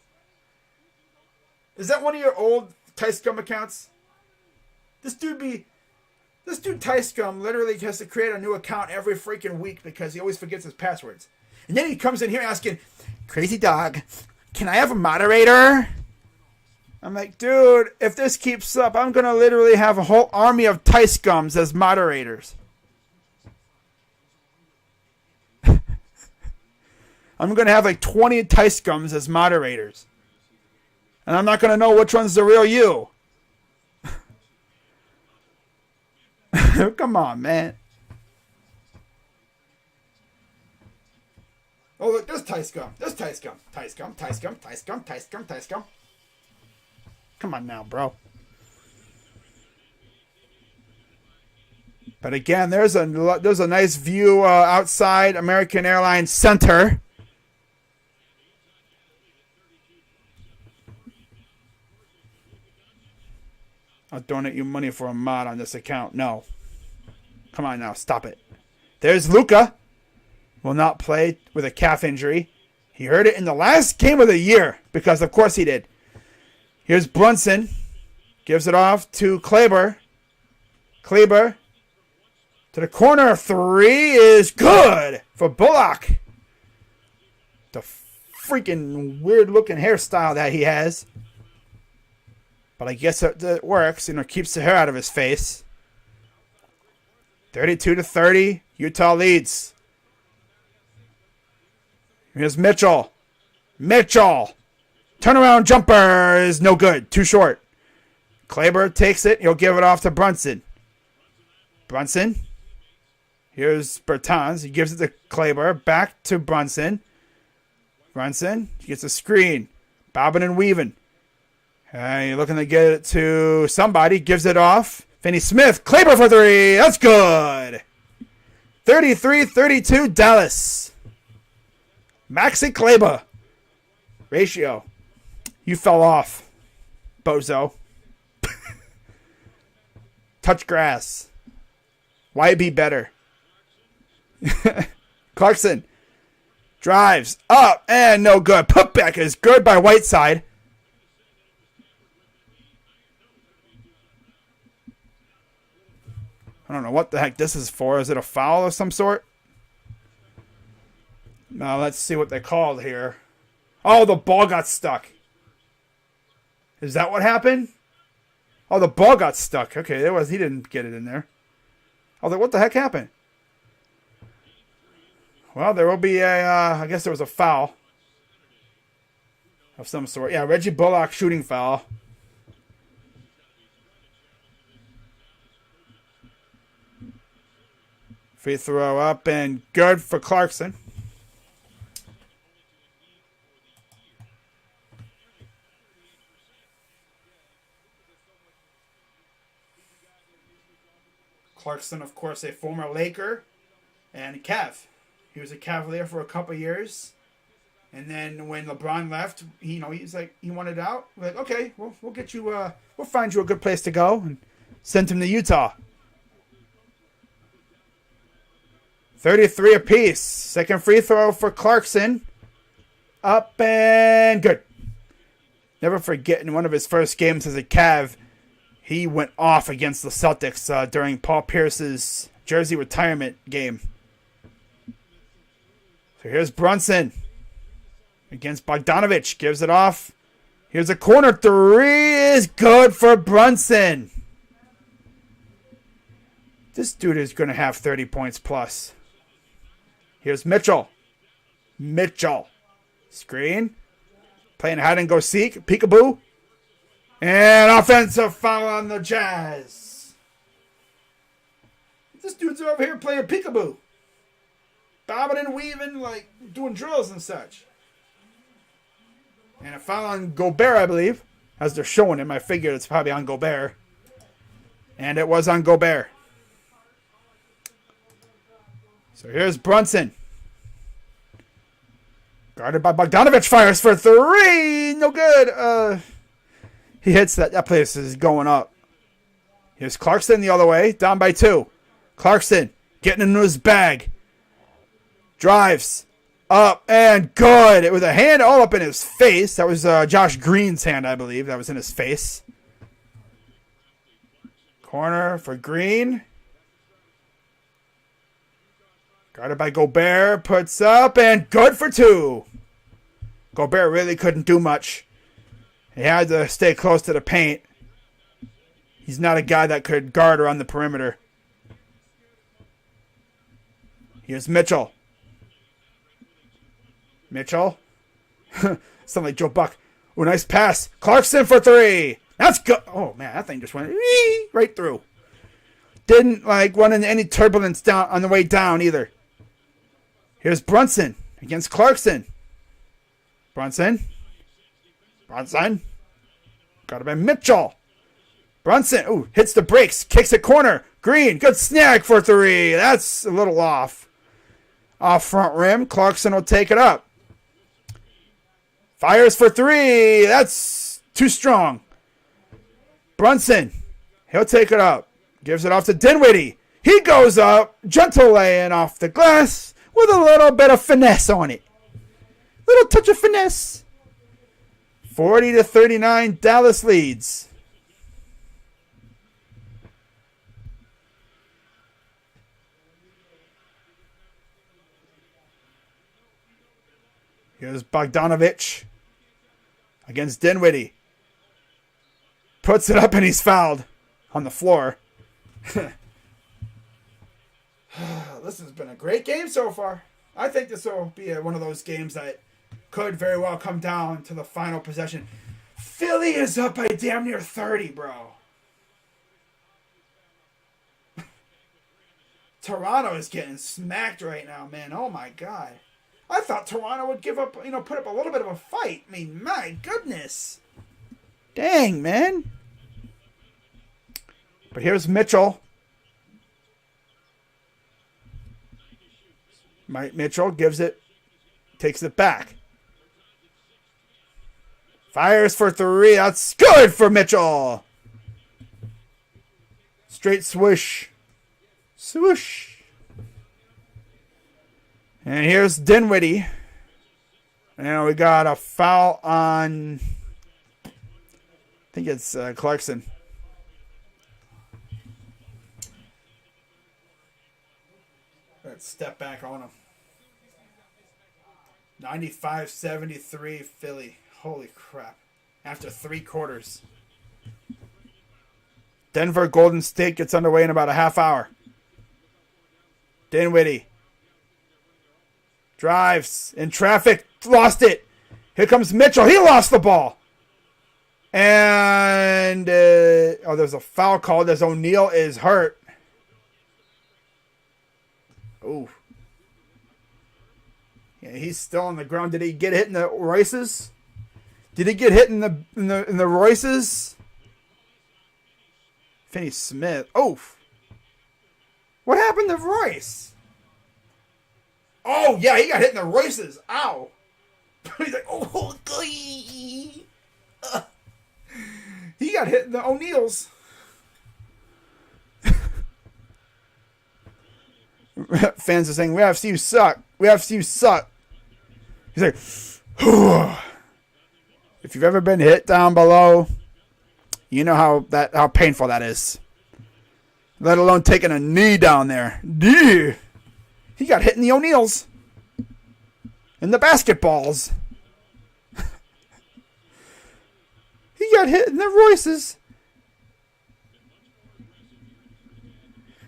Is that one of your old Tyscom accounts? This dude Tyscom literally has to create a new account every freaking week because he always forgets his passwords. And then he comes in here asking, Crazy Dog, can I have a moderator? I'm like, dude, if this keeps up, I'm going to literally have a whole army of Tyscoms as moderators. I'm going to have like 20 Tyscoms as moderators. And I'm not going to know which one's the real you. Come on, man. Oh, look, there's Tyscom. There's Tyscom. Tyscom. Come on now, bro. But again, there's a nice view outside American Airlines Center. I'll donate you money for a mod on this account. No. Come on now, stop it. There's Luka. Will not play with a calf injury. He hurt it in the last game of the year because, of course, he did. Here's Brunson. Gives it off to Kleber. Kleber. To the corner. 3 is good for Bullock. The freaking weird-looking hairstyle that he has. But I guess it works. Keeps the hair out of his face. 32-30. Utah leads. Here's Mitchell. Mitchell. Turnaround jumper is no good. Too short. Kleber takes it. He'll give it off to Brunson. Brunson. Here's Bertans. He gives it to Kleber. Back to Brunson. Brunson gets a screen. Bobbing and weaving. You're looking to get it to somebody. Gives it off. Finney Smith. Kleber for three. That's good. 33-32 Dallas. Maxi Kleber. Ratio. You fell off, bozo. Touch grass. Why be better? Clarkson drives up and no good. Putback is good by Whiteside. I don't know what the heck this is for. Is it a foul of some sort? Now let's see what they called here. Oh, the ball got stuck. Is that what happened? Oh, the ball got stuck. Okay, he didn't get it in there. I was like, what the heck happened? Well, there will be I guess there was a foul of some sort. Yeah, Reggie Bullock shooting foul. Free throw up and good for Clarkson. Clarkson, of course, a former Laker and Cav. He was a Cavalier for a couple years. And then when LeBron left, he's like, he wanted out. We're like, okay, we'll get you, we'll find you a good place to go, and sent him to Utah. 33 apiece. Second free throw for Clarkson. Up and good. Never forget, in one of his first games as a Cav, he went off against the Celtics during Paul Pierce's jersey retirement game. So here's Brunson against Bogdanovic. Gives it off. Here's a corner three. Is good for Brunson. This dude is going to have 30 points plus. Here's Mitchell. Screen. Playing hide and go seek. Peekaboo. And offensive foul on the Jazz. This dude's over here playing peekaboo. Bobbing and weaving, like doing drills and such. And a foul on Gobert, I believe. As they're showing him, I figured it's probably on Gobert. And it was on Gobert. So here's Brunson. Guarded by Bogdanovic. Fires for three. No good. He hits that. That place is going up. Here's Clarkson the other way. Down by 2. Clarkson getting into his bag. Drives. Up and good. It was a hand all up in his face. That was Josh Green's hand, I believe. That was in his face. Corner for Green. Guarded by Gobert. Puts up and good for 2. Gobert really couldn't do much. He had to stay close to the paint. He's not a guy that could guard around the perimeter. Here's Mitchell. Sound like Joe Buck. Oh, nice pass. Clarkson for 3. That's good. Oh, man, that thing just went right through. Didn't run into any turbulence down on the way down either. Here's Brunson against Clarkson. Brunson. Got it by Mitchell. Brunson. Ooh, hits the brakes. Kicks a corner. Green. Good snag for 3. That's a little off. Off front rim. Clarkson will take it up. Fires for 3. That's too strong. Brunson. He'll take it up. Gives it off to Dinwiddie. He goes up. Gentle laying off the glass with a little bit of finesse on it. Little touch of finesse. 40-39, Dallas leads. Here's Bogdanovic against Dinwiddie. Puts it up and he's fouled on the floor. This has been a great game so far. I think this will be one of those games that could very well come down to the final possession. Philly is up by damn near 30, bro. Toronto is getting smacked right now, man. Oh my God. I thought Toronto would give up, put up a little bit of a fight. I mean, my goodness. Dang, man. But here's Mitchell. Mike Mitchell gives it, takes it back. Fires for three. That's good for Mitchell. Straight swoosh. Swoosh. And here's Dinwiddie. And we got a foul on, I think it's Clarkson. Let's step back on him. 95-73 Philly. Holy crap. After 3 quarters. Denver Golden State gets underway in about a half hour. Dinwiddie. Drives in traffic. Lost it. Here comes Mitchell. He lost the ball. And there's a foul called as O'Neal is hurt. Ooh. Yeah, he's still on the ground. Did he get hit in the Royces? Did he get hit in the Royces? Finney Smith. Oh. What happened to Royce? Oh, yeah, he got hit in the Royces. Ow. He's like, oh, he got hit in the O'Neals. Fans are saying, we have to see you suck. We have to see you suck. He's like, if you've ever been hit down below, you know how painful that is. Let alone taking a knee down there. Dude. He got hit in the O'Neals. In the basketballs. He got hit in the Royces.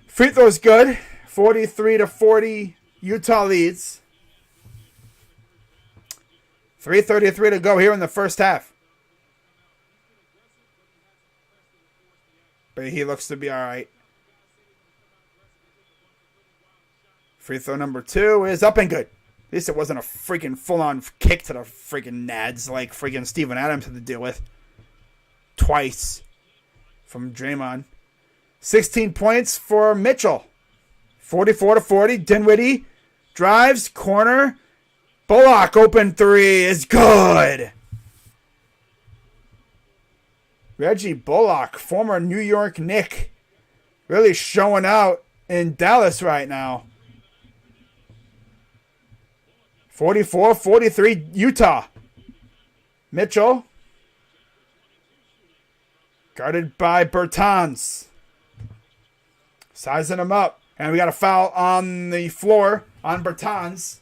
Free throw's good. 43-40. Utah leads. 3:33 to go here in the first half. But he looks to be all right. Free throw number 2 is up and good. At least it wasn't a freaking full-on kick to the freaking nads like freaking Steven Adams had to deal with. Twice from Draymond. 16 points for Mitchell. 44-40. Dinwiddie drives, corner. Bullock, open 3 is good. Reggie Bullock, former New York Knick, really showing out in Dallas right now. 44-43 Utah. Mitchell. Guarded by Bertans. Sizing him up. And we got a foul on the floor on Bertans.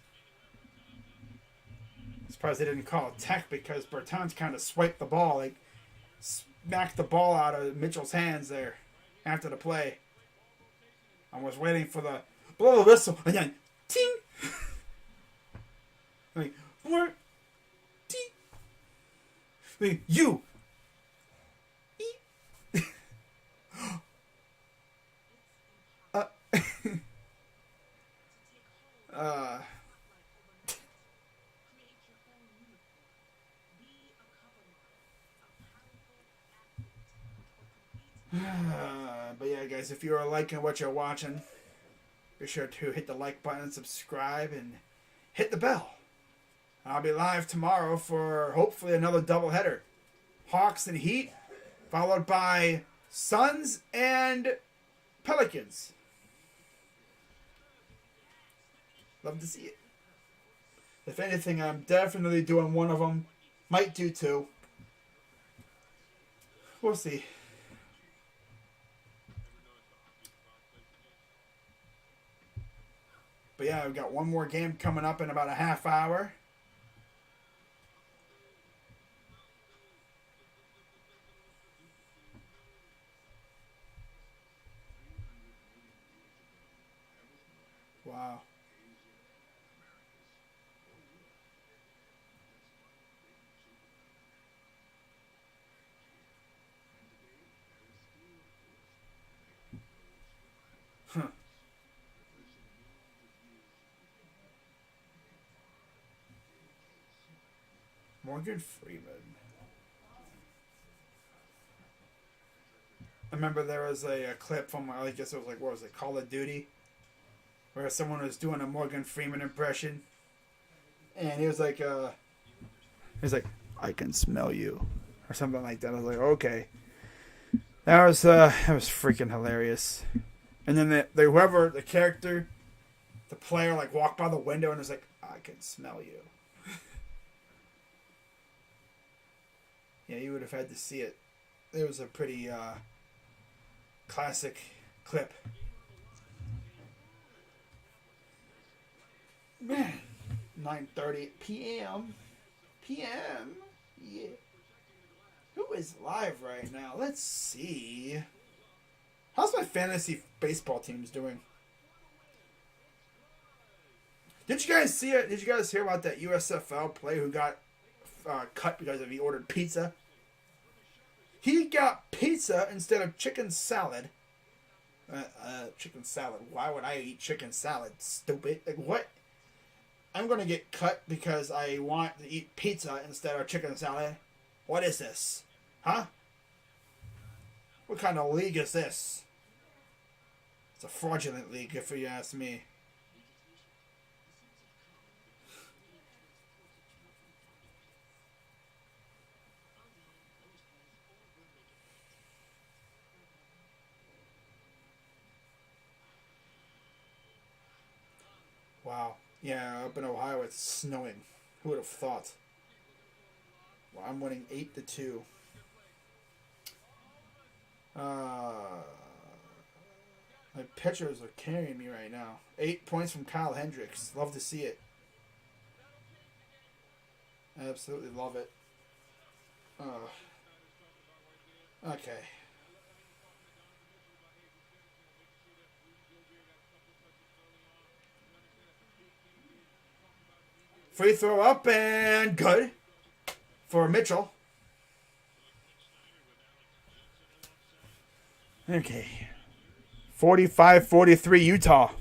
Surprised they didn't call a tech because Bertans kind of swiped the ball. Like, smacked the ball out of Mitchell's hands there after the play. I was waiting for the blow the whistle. And then, ting! Like, what? Ting! Like, you! But yeah, guys, if you're liking what you're watching, be sure to hit the like button, subscribe, and hit the bell. I'll be live tomorrow for hopefully another doubleheader. Hawks and Heat, followed by Suns and Pelicans. Love to see it. If anything, I'm definitely doing one of them. Might do 2. We'll see. But yeah, we've got one more game coming up in about a half hour. Wow. Huh. Morgan Freeman. I remember there was a clip from, I guess it was like, what was it, Call of Duty? Where someone was doing a Morgan Freeman impression. And he was like, I can smell you. Or something like that. I was like, okay. That was freaking hilarious. And then the character, the player, like, walked by the window and was like, I can smell you. Yeah, you would have had to see it. It was a pretty classic clip. Man, 9:30 p.m. Yeah. Who is live right now? Let's see. How's my fantasy baseball teams doing? Did you guys see it? Did you guys hear about that USFL player who got cut because he ordered pizza? He got pizza instead of chicken salad. Chicken salad. Why would I eat chicken salad? Stupid. Like, what? I'm going to get cut because I want to eat pizza instead of chicken salad? What is this? Huh? What kind of league is this? It's a fraudulent league, if you ask me. Wow. Yeah, up in Ohio it's snowing. Who would have thought? Well, I'm winning 8-2. My pitchers are carrying me right now. 8 points from Kyle Hendricks. Love to see it. Absolutely love it. Okay. Free throw up and good for Mitchell. Okay. 45-43 Utah.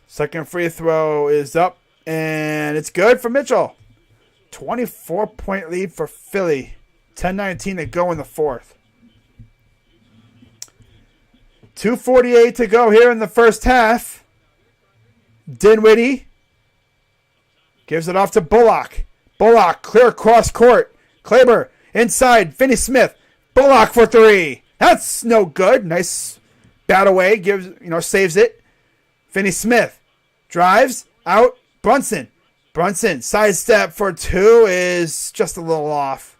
Second free throw is up and it's good for Mitchell. 24-point lead for Philly. 10:19 to go in the fourth. 2:48 to go here in the first half. Dinwiddie gives it off to Bullock. Bullock clear across court. Kleber inside. Finney Smith. Bullock for three. That's no good. Nice bat away. Saves it. Finney Smith drives out. Brunson. Sidestep for two is just a little off.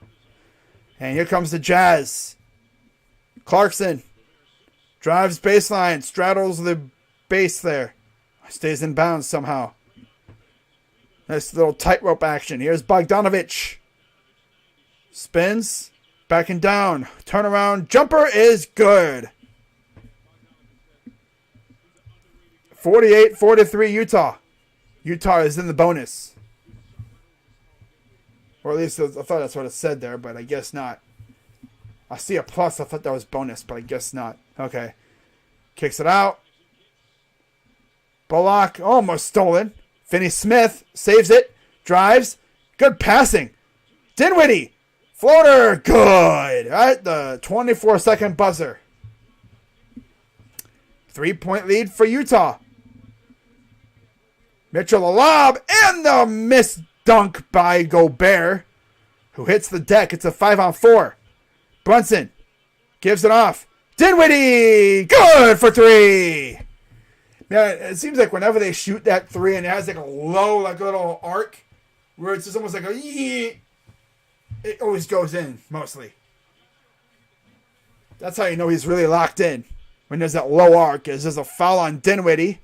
And here comes the Jazz. Clarkson. Drives baseline, straddles the base there. Stays in bounds somehow. Nice little tightrope action. Here's Bogdanovic. Spins, backing down. Turnaround, jumper is good. 48-43 Utah. Utah is in the bonus. Or at least I thought that's what it said there, but I guess not. I see a plus. I thought that was bonus, but I guess not. Okay. Kicks it out. Bullock almost stolen. Finney Smith saves it. Drives. Good passing. Dinwiddie. Floater. Good. All right, the 24-second buzzer. 3-point lead for Utah. Mitchell a lob and the missed dunk by Gobert, who hits the deck. It's a 5-on-4. Brunson gives it off. Dinwiddie, good for three. Yeah, it seems like whenever they shoot that three and it has like a low, like a little arc, where it's just almost like a yee, it always goes in, mostly. That's how you know he's really locked in. When there's that low arc, is there's a foul on Dinwiddie.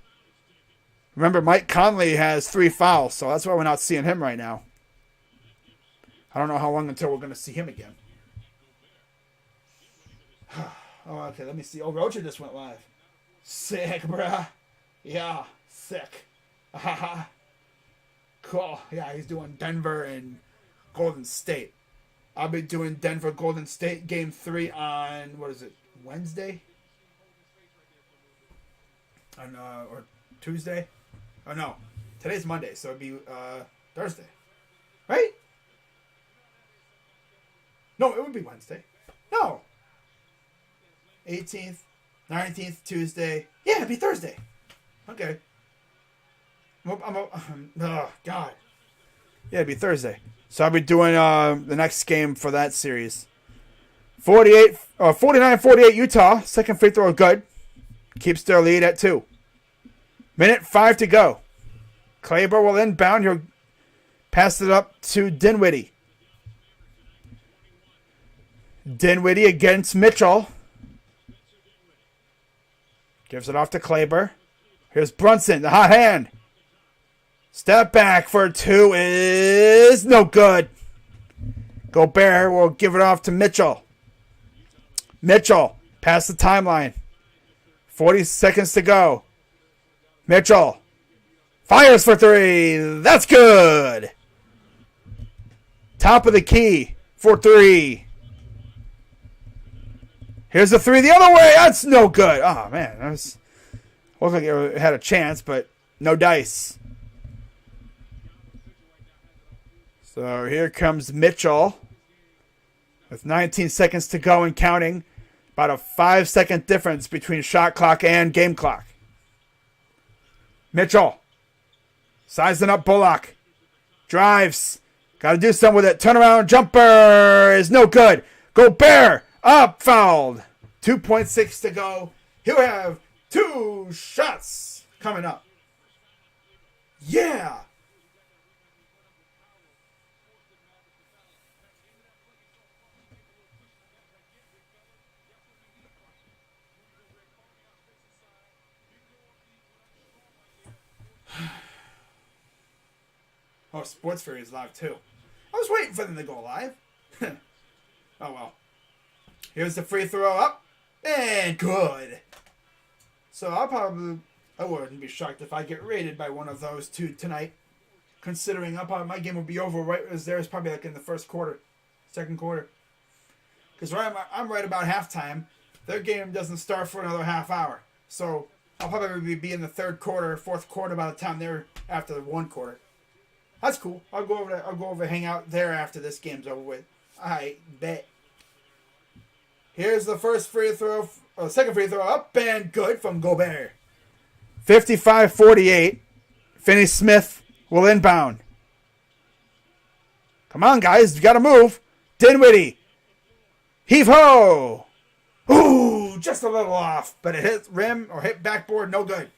Remember, Mike Conley has 3 fouls, so that's why we're not seeing him right now. I don't know how long until we're going to see him again. Oh, okay, let me see. Oh, Roger just went live. Sick, bruh. Yeah, sick. Cool. Yeah, he's doing Denver and Golden State. I'll be doing Denver Golden State Game 3 on, Wednesday? Or Tuesday. Oh, no. Today's Monday, so it'd be Thursday. Right? No, it would be Wednesday. No. 18th, 19th, Tuesday. Yeah, it'd be Thursday. Okay. Oh, God. Yeah, it'd be Thursday. So I'll be doing the next game for that series. 49-48 Utah. Second free throw good. Keeps their lead at 2. Minute 5 to go. Kleber will inbound. He'll pass it up to Dinwiddie. Dinwiddie against Mitchell. Gives it off to Kleber. Here's Brunson, the hot hand. Step back for 2 is no good. Gobert will give it off to Mitchell. Mitchell, past the timeline. 40 seconds to go. Mitchell fires for 3. That's good. Top of the key for 3. Here's the 3 the other way. That's no good. Oh, man. That was, looked like it had a chance, but no dice. So here comes Mitchell with 19 seconds to go and counting. About a 5-second difference between shot clock and game clock. Mitchell sizing up Bullock. Drives. Got to do something with it. Turnaround jumper is no good. Gobert up, fouled. 2.6 to go. He'll have 2 shots coming up. Yeah. Oh, Sports Fury is live too. I was waiting for them to go live. Oh well. Here's the free throw up. And good. So I wouldn't be shocked if I get raided by one of those 2 tonight. Considering my game will be over right as theirs, probably like in the first quarter, second quarter. Because I'm right about halftime. Their game doesn't start for another half hour. So I'll probably be in the third quarter, fourth quarter by the time they're after the 1 quarter. That's cool. I'll go over hang out there after this game's over with. I bet. Here's the second free throw up and good from Gobert. 55-48. Finney Smith will inbound. Come on, guys. You got to move. Dinwiddie. Heave-ho. Ooh, just a little off. But it hit rim or hit backboard. No good.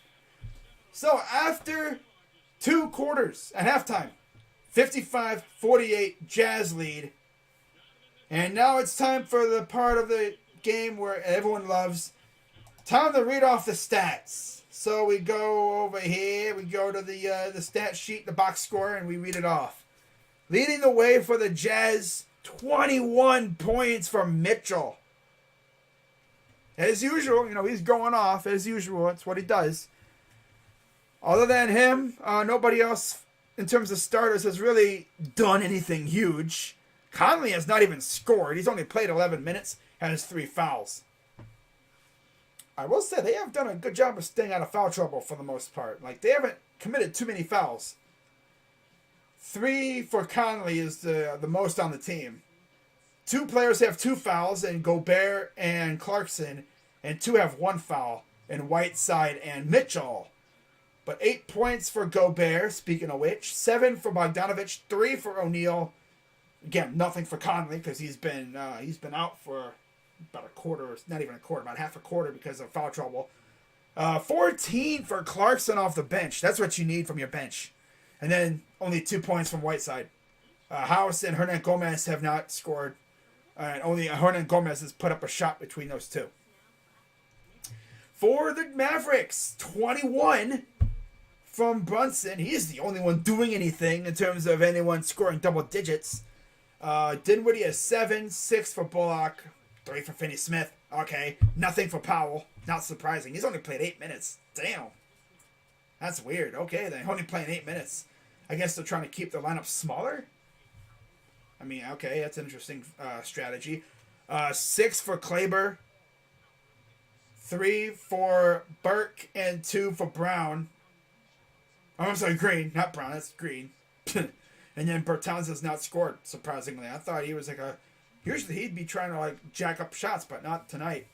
So after 2 quarters at halftime, 55-48 Jazz lead. And now it's time for the part of the game where everyone loves. Time to read off the stats. So we go over here. We go to the stat sheet, the box score, and we read it off. Leading the way for the Jazz, 21 points from Mitchell. As usual, he's going off as usual. That's what he does. Other than him, nobody else in terms of starters has really done anything huge. Conley has not even scored. He's only played 11 minutes and has 3 fouls. I will say they have done a good job of staying out of foul trouble for the most part. Like, they haven't committed too many fouls. 3 for Conley is the most on the team. 2 players have 2 fouls, in Gobert and Clarkson, and 2 have 1 foul, in Whiteside and Mitchell. But 8 points for Gobert, speaking of which. 7 for Bogdanovic, 3 for O'Neal. Again, nothing for Conley because he's been out for about a quarter, not even a quarter, about half a quarter because of foul trouble. 14 for Clarkson off the bench. That's what you need from your bench. And then only 2 points from Whiteside. House and Hernan Gomez have not scored. And only Hernan Gomez has put up a shot between those 2. For the Mavericks, 21 from Brunson. He is the only one doing anything in terms of anyone scoring double digits. Dinwiddie has 7, 6 for Bullock, 3 for Finney Smith. Okay, nothing for Powell. Not surprising. He's only played 8 minutes. Damn. That's weird. Okay, then only playing 8 minutes. I guess they're trying to keep the lineup smaller. I mean, okay, that's an interesting strategy. 6 for Kleber, 3 for Burke, and 2 for Brown. I'm sorry, Green, not Brown. That's Green. And then Bertans has not scored, surprisingly. I thought he was like a... Usually he'd be trying to like jack up shots, but not tonight.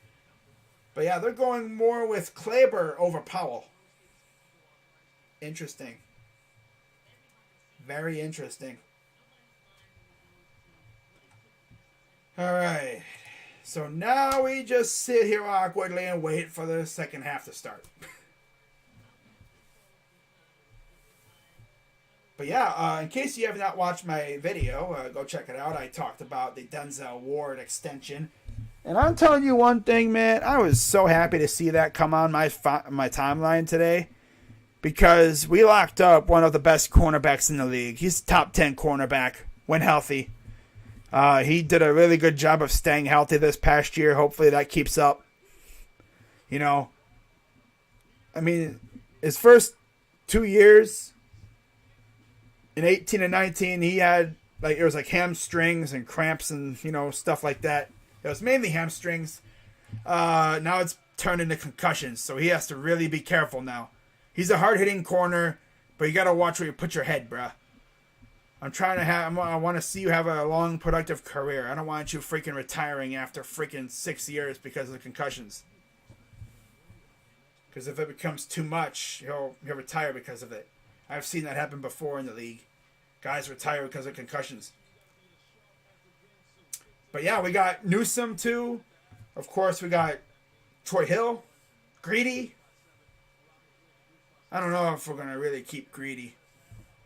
But yeah, they're going more with Kleber over Powell. Interesting. Very interesting. Alright. So now we just sit here awkwardly and wait for the second half to start. But yeah, in case you have not watched my video, go check it out. I talked about the Denzel Ward extension. And I'm telling you one thing, man. I was so happy to see that come on my timeline today. Because we locked up one of the best cornerbacks in the league. He's top 10 cornerback when healthy. He did a really good job of staying healthy this past year. Hopefully that keeps up. You know, I mean, his first 2 years, in 18 and 19, he had, like, it was like hamstrings and cramps and, you know, stuff like that. It was mainly hamstrings. Now it's turned into concussions, so he has to really be careful now. He's a hard-hitting corner, but you got to watch where you put your head, bruh. I want to see you have a long, productive career. I don't want you freaking retiring after freaking 6 years because of concussions. Because if it becomes too much, he'll retire because of it. I've seen that happen before in the league. Guys retire because of concussions. But yeah, we got Newsome too. Of course, we got Troy Hill, Greedy. I don't know if we're going to really keep Greedy.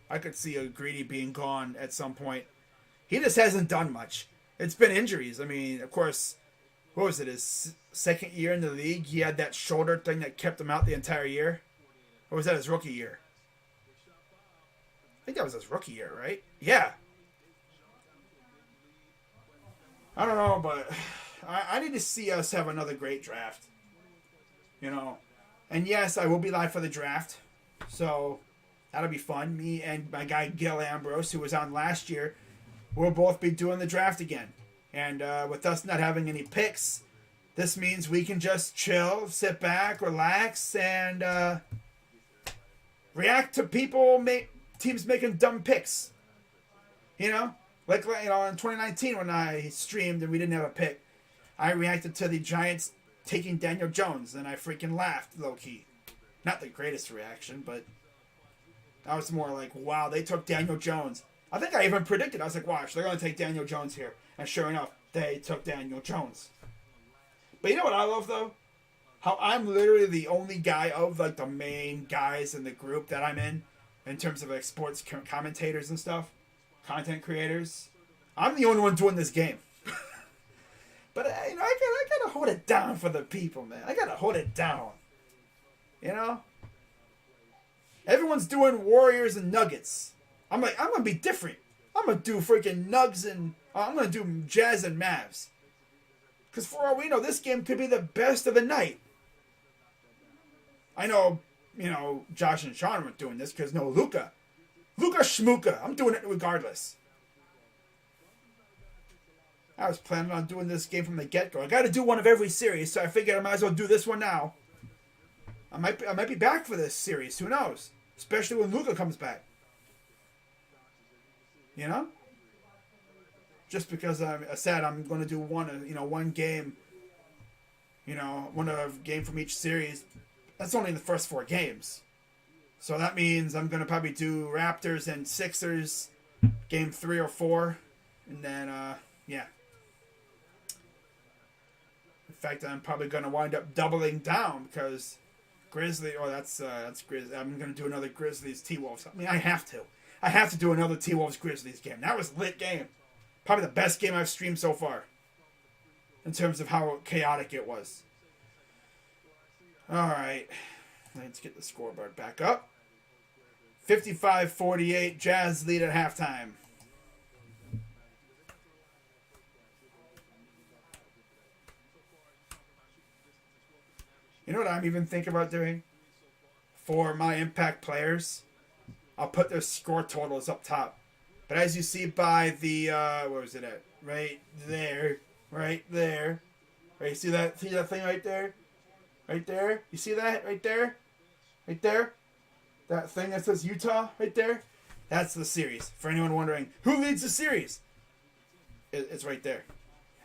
I could see a Greedy being gone at some point. He just hasn't done much. It's been injuries. I mean, of course, what was it, his second year in the league? He had that shoulder thing that kept him out the entire year. Or was that his rookie year? I think that was his rookie year, right? Yeah. I don't know, but I need to see us have another great draft. You know. And yes, I will be live for the draft. So that'll be fun. Me and my guy Gil Ambrose, who was on last year, we'll both be doing the draft again. And with us not having any picks, this means we can just chill, sit back, relax, and react to teams making dumb picks. You know? Like in 2019 when I streamed and we didn't have a pick, I reacted to the Giants taking Daniel Jones, and I freaking laughed, low-key. Not the greatest reaction, but I was more like, wow, they took Daniel Jones. I think I even predicted. I was like, watch, they're going to take Daniel Jones here. And sure enough, they took Daniel Jones. But you know what I love, though? How I'm literally the only guy of, like, the main guys in the group that I'm in terms of, like, sports commentators and stuff, content creators. I'm the only one doing this game. But, you know, I gotta hold it down for the people, man. I gotta hold it down. You know? Everyone's doing Warriors and Nuggets. I'm like, I'm gonna be different. I'm gonna do freaking Nugs and... I'm gonna do Jazz and Mavs. Because for all we know, this game could be the best of the night. I know, you know, Josh and Sean weren't doing this because no Luka. Luka Schmuka. I'm doing it regardless. I was planning on doing this game from the get-go. I got to do one of every series, so I figured I might as well do this one now. I might be back for this series. Who knows? Especially when Luka comes back. You know? Just because I said I'm going to do one game. You know, one game from each series. That's only the first 4 games. So that means I'm going to probably do Raptors and Sixers game 3 or 4. And then, yeah. In fact, I'm probably going to wind up doubling down because Grizzly... Oh, that's Grizzly. I'm going to do another Grizzlies T-Wolves. I mean, I have to. I have to do another T-Wolves Grizzlies game. That was a lit game. Probably the best game I've streamed so far. In terms of how chaotic it was. Alright. Let's get the scoreboard back up. 55-48. Jazz lead at halftime. You know what I'm even thinking about doing? For my impact players, I'll put their score totals up top. But as you see by the, where was it at? Right there. Right there. Right, see that thing right there? Right there? You see that? Right there? Right there? That thing that says Utah right there, that's the series. For anyone wondering, who leads the series? It's right there.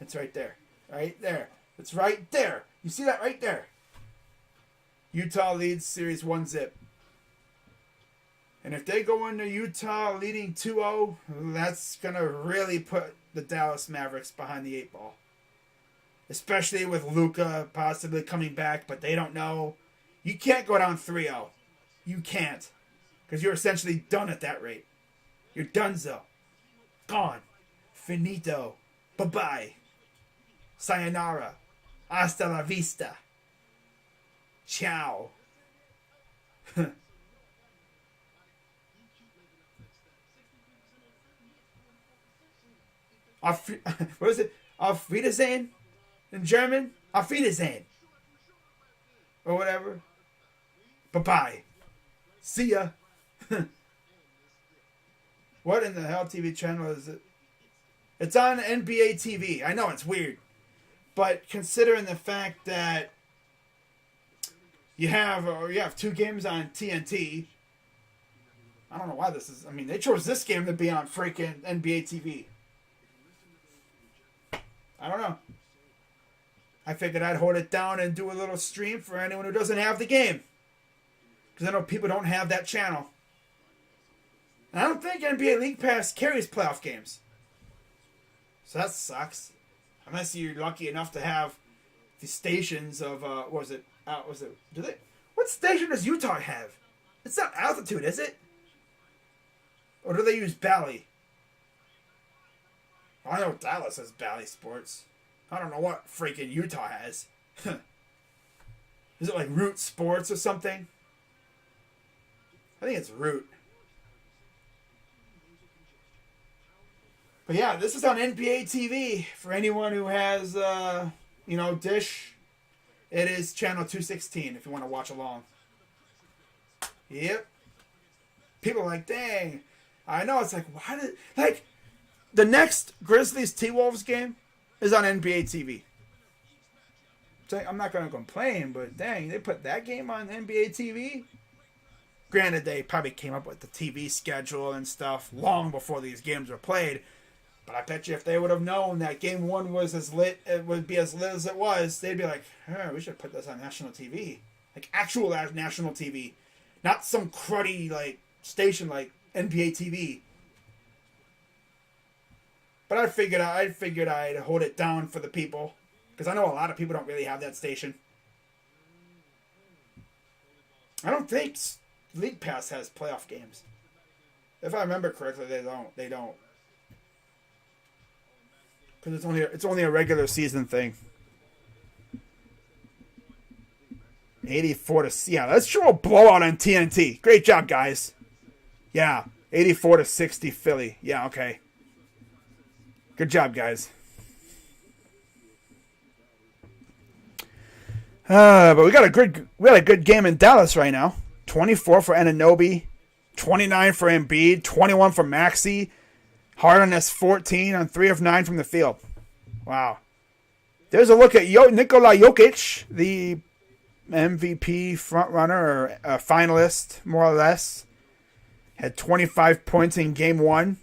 It's right there. Right there. It's right there. You see that right there? Utah leads series 1-0. And if they go into Utah leading 2-0, that's going to really put the Dallas Mavericks behind the 8 ball. Especially with Luka possibly coming back, but they don't know. You can't go down 3-0. You can't. Because you're essentially done at that rate. You're donezo. Gone. Finito. Bye-bye. Sayonara. Hasta la vista. Ciao. What is it? Auf Wiedersehen? In German? Auf Wiedersehen. Or whatever. Bye-bye. See ya. What in the hell TV channel is it? It's on NBA TV. I know it's weird. But considering the fact that you have 2 games on TNT, I don't know why this is. I mean, they chose this game to be on freaking NBA TV. I don't know. I figured I'd hold it down and do a little stream for anyone who doesn't have the game. Because I know people don't have that channel. And I don't think NBA League Pass carries playoff games. So that sucks. Unless you're lucky enough to have the stations of, what station does Utah have? It's not Altitude, is it? Or do they use Bally? I know Dallas has Bally Sports. I don't know what freaking Utah has. Is it like Root Sports or something? I think it's Root. But yeah, this is on NBA TV. For anyone who has, Dish, it is channel 216 if you want to watch along. Yep. People are like, dang. I know, it's like, why did... Like, the next Grizzlies T-Wolves game is on NBA TV. So I'm not going to complain, but dang, they put that game on NBA TV? Granted, they probably came up with the TV schedule and stuff long before these games were played. But I bet you if they would have known that game 1 was as lit, it would be as lit as it was, they'd be like, we should put this on national TV. Like, actual national TV. Not some cruddy, like, station like NBA TV. But I figured I'd hold it down for the people. Because I know a lot of people don't really have that station. I don't think League Pass has playoff games. If I remember correctly, they don't. Because it's only a regular season thing. 84-60. Yeah, let's show a blowout on TNT. Great job, guys. Yeah, 84-60 Philly. Yeah, okay. Good job, guys. But we had a good game in Dallas right now. 24 for Anunoby, 29 for Embiid, 21 for Maxey. Harden has 14 on 3 of 9 from the field. Wow. There's a look at Nikola Jokic, the MVP frontrunner or finalist, more or less. Had 25 points in game 1.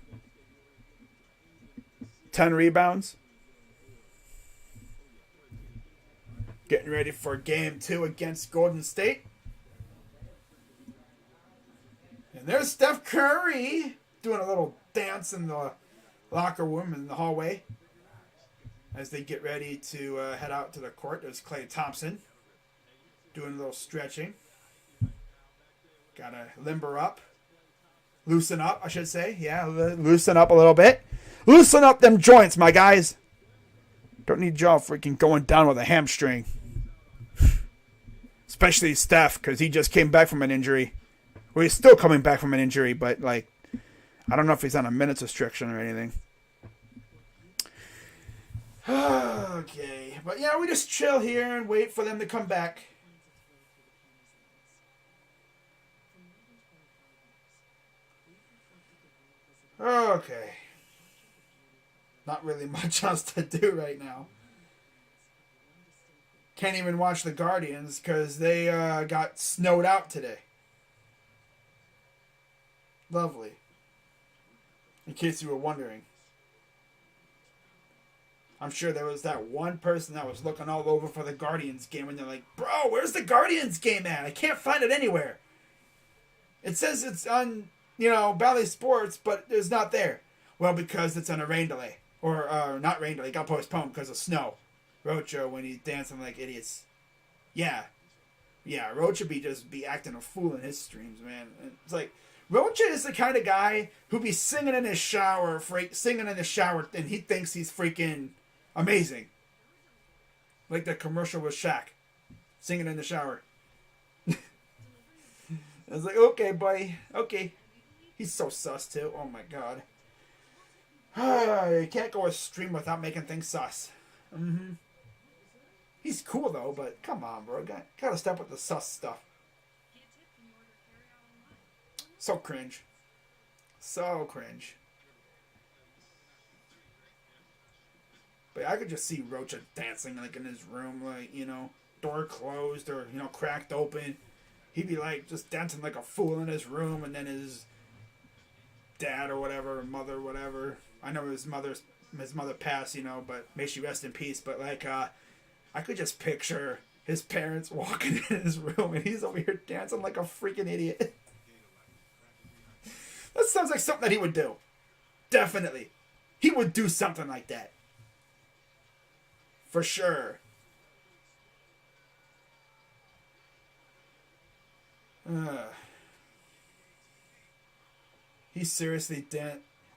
10 rebounds. Getting ready for game 2 against Golden State. And there's Steph Curry doing a little dance in the locker room in the hallway as they get ready to head out to the court. There's Klay Thompson doing a little stretching. Gotta limber up. Loosen up, I should say. Yeah, loosen up a little bit. Loosen up them joints, my guys. Don't need y'all freaking going down with a hamstring. Especially Steph, because he just came back from an injury. Well, he's still coming back from an injury, but, like, I don't know if he's on a minutes restriction or anything. Okay. But, yeah, we just chill here and wait for them to come back. Okay. Not really much else to do right now. Can't even watch the Guardians because they got snowed out today. Lovely. In case you were wondering. I'm sure there was that one person that was looking all over for the Guardians game and they're like, bro, where's the Guardians game at? I can't find it anywhere. It says it's on, Bally Sports, but it's not there. Well, because it's on a rain delay. Or not rain delay, it got postponed because of snow. Rocha when he's dancing like idiots. Yeah. Yeah, Rocha be acting a fool in his streams, man. It's like, Rocha is the kind of guy who be singing in his shower, and he thinks he's freaking amazing. Like the commercial with Shaq. Singing in the shower. I was like, okay, buddy. Okay. He's so sus, too. Oh, my God. You can't go a stream without making things sus. Mm-hmm. He's cool, though, but come on, bro. Gotta stop with the sus stuff. So cringe. So cringe. But I could just see Rocha dancing like in his room, like, door closed or, cracked open. He'd be like just dancing like a fool in his room, and then his dad or whatever, mother, whatever. I know his mother passed, but may she rest in peace. But like, I could just picture his parents walking in his room and he's over here dancing like a freaking idiot. That sounds like something that he would do. Definitely. He would do something like that. For sure. He's seriously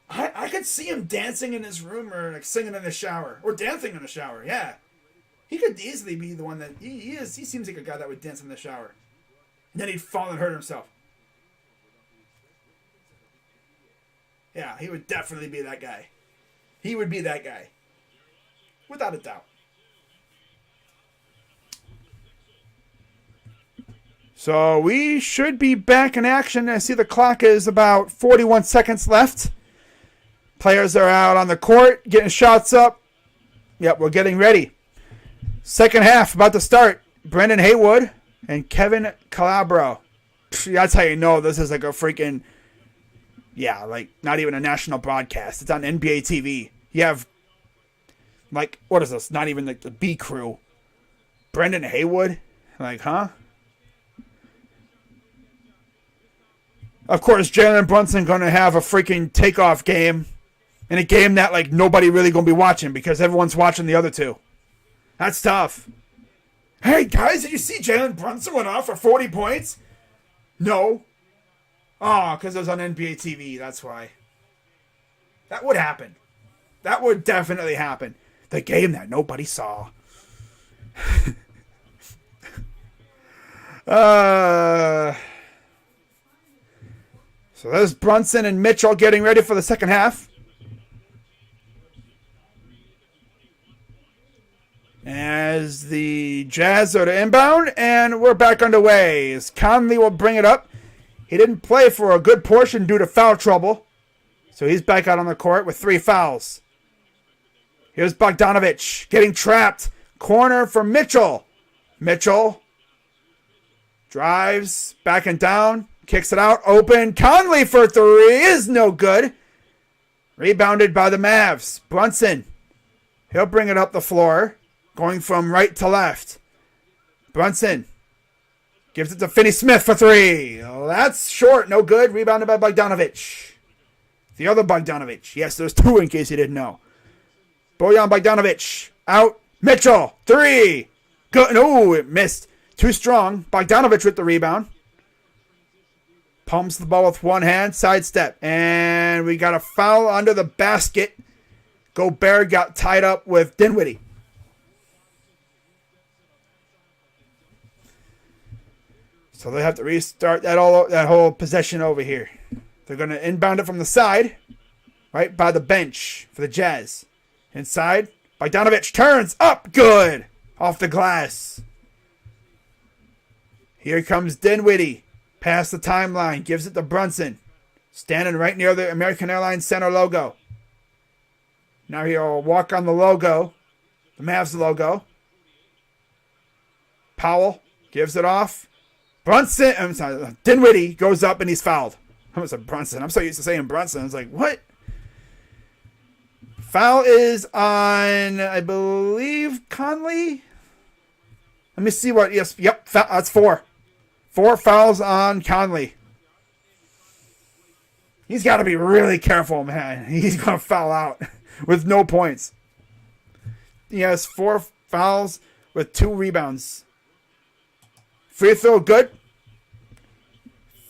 I could see him dancing in his room or like singing in the shower. Or dancing in the shower, yeah. He could easily be the one that... He seems like a guy that would dance in the shower. And then he'd fall and hurt himself. Yeah, he would definitely be that guy. He would be that guy. Without a doubt. So we should be back in action. I see the clock is about 41 seconds left. Players are out on the court, getting shots up. Yep, we're getting ready. Second half about to start. Brendan Haywood and Kevin Calabro. That's how you know this is like a freaking... Yeah, like not even a national broadcast. It's on NBA TV. You have, like, what is this? Not even like the B crew. Brendan Haywood? Like, huh? Of course, Jalen Brunson going to have a freaking takeoff game. In a game that, like, nobody really going to be watching because everyone's watching the other two. That's tough. Hey, guys, did you see Jalen Brunson went off for 40 points? No. Oh, because it was on NBA TV. That's why. That would happen. That would definitely happen. The game that nobody saw. So there's Brunson and Mitchell getting ready for the second half. As the Jazz are to inbound, and we're back underway. As Conley will bring it up. He didn't play for a good portion due to foul trouble. So he's back out on the court with 3 fouls. Here's Bogdanovic getting trapped. Corner for Mitchell. Mitchell drives, back and down, kicks it out, open. Conley for 3 is no good. Rebounded by the Mavs. Brunson. He'll bring it up the floor, going from right to left. Brunson gives it to Finney Smith for 3. Oh, that's short, no good. Rebounded by Bogdanovic. The other Bogdanovic. Yes, there's 2 in case you didn't know. Bojan Bogdanovic out. Mitchell, 3. Good. No, it missed. Too strong. Bogdanovic with the rebound. Pumps the ball with one hand. Sidestep. And we got a foul under the basket. Gobert got tied up with Dinwiddie. So they have to restart that whole possession over here. They're going to inbound it from the side. Right by the bench for the Jazz. Inside. Bogdanovic turns up. Good. Off the glass. Here comes Dinwiddie. Past the timeline. Gives it to Brunson. Standing right near the American Airlines Center logo. Now he'll walk on the logo. The Mavs logo. Powell gives it off. Brunson, Dinwiddie goes up and he's fouled. I almost said Brunson. I'm so used to saying Brunson. I was like, what? Foul is on, I believe, Conley. Let me see what. Yes, yep, that's 4. 4 fouls on Conley. He's got to be really careful, man. He's going to foul out with no points. He has 4 fouls with 2 rebounds. Free throw good.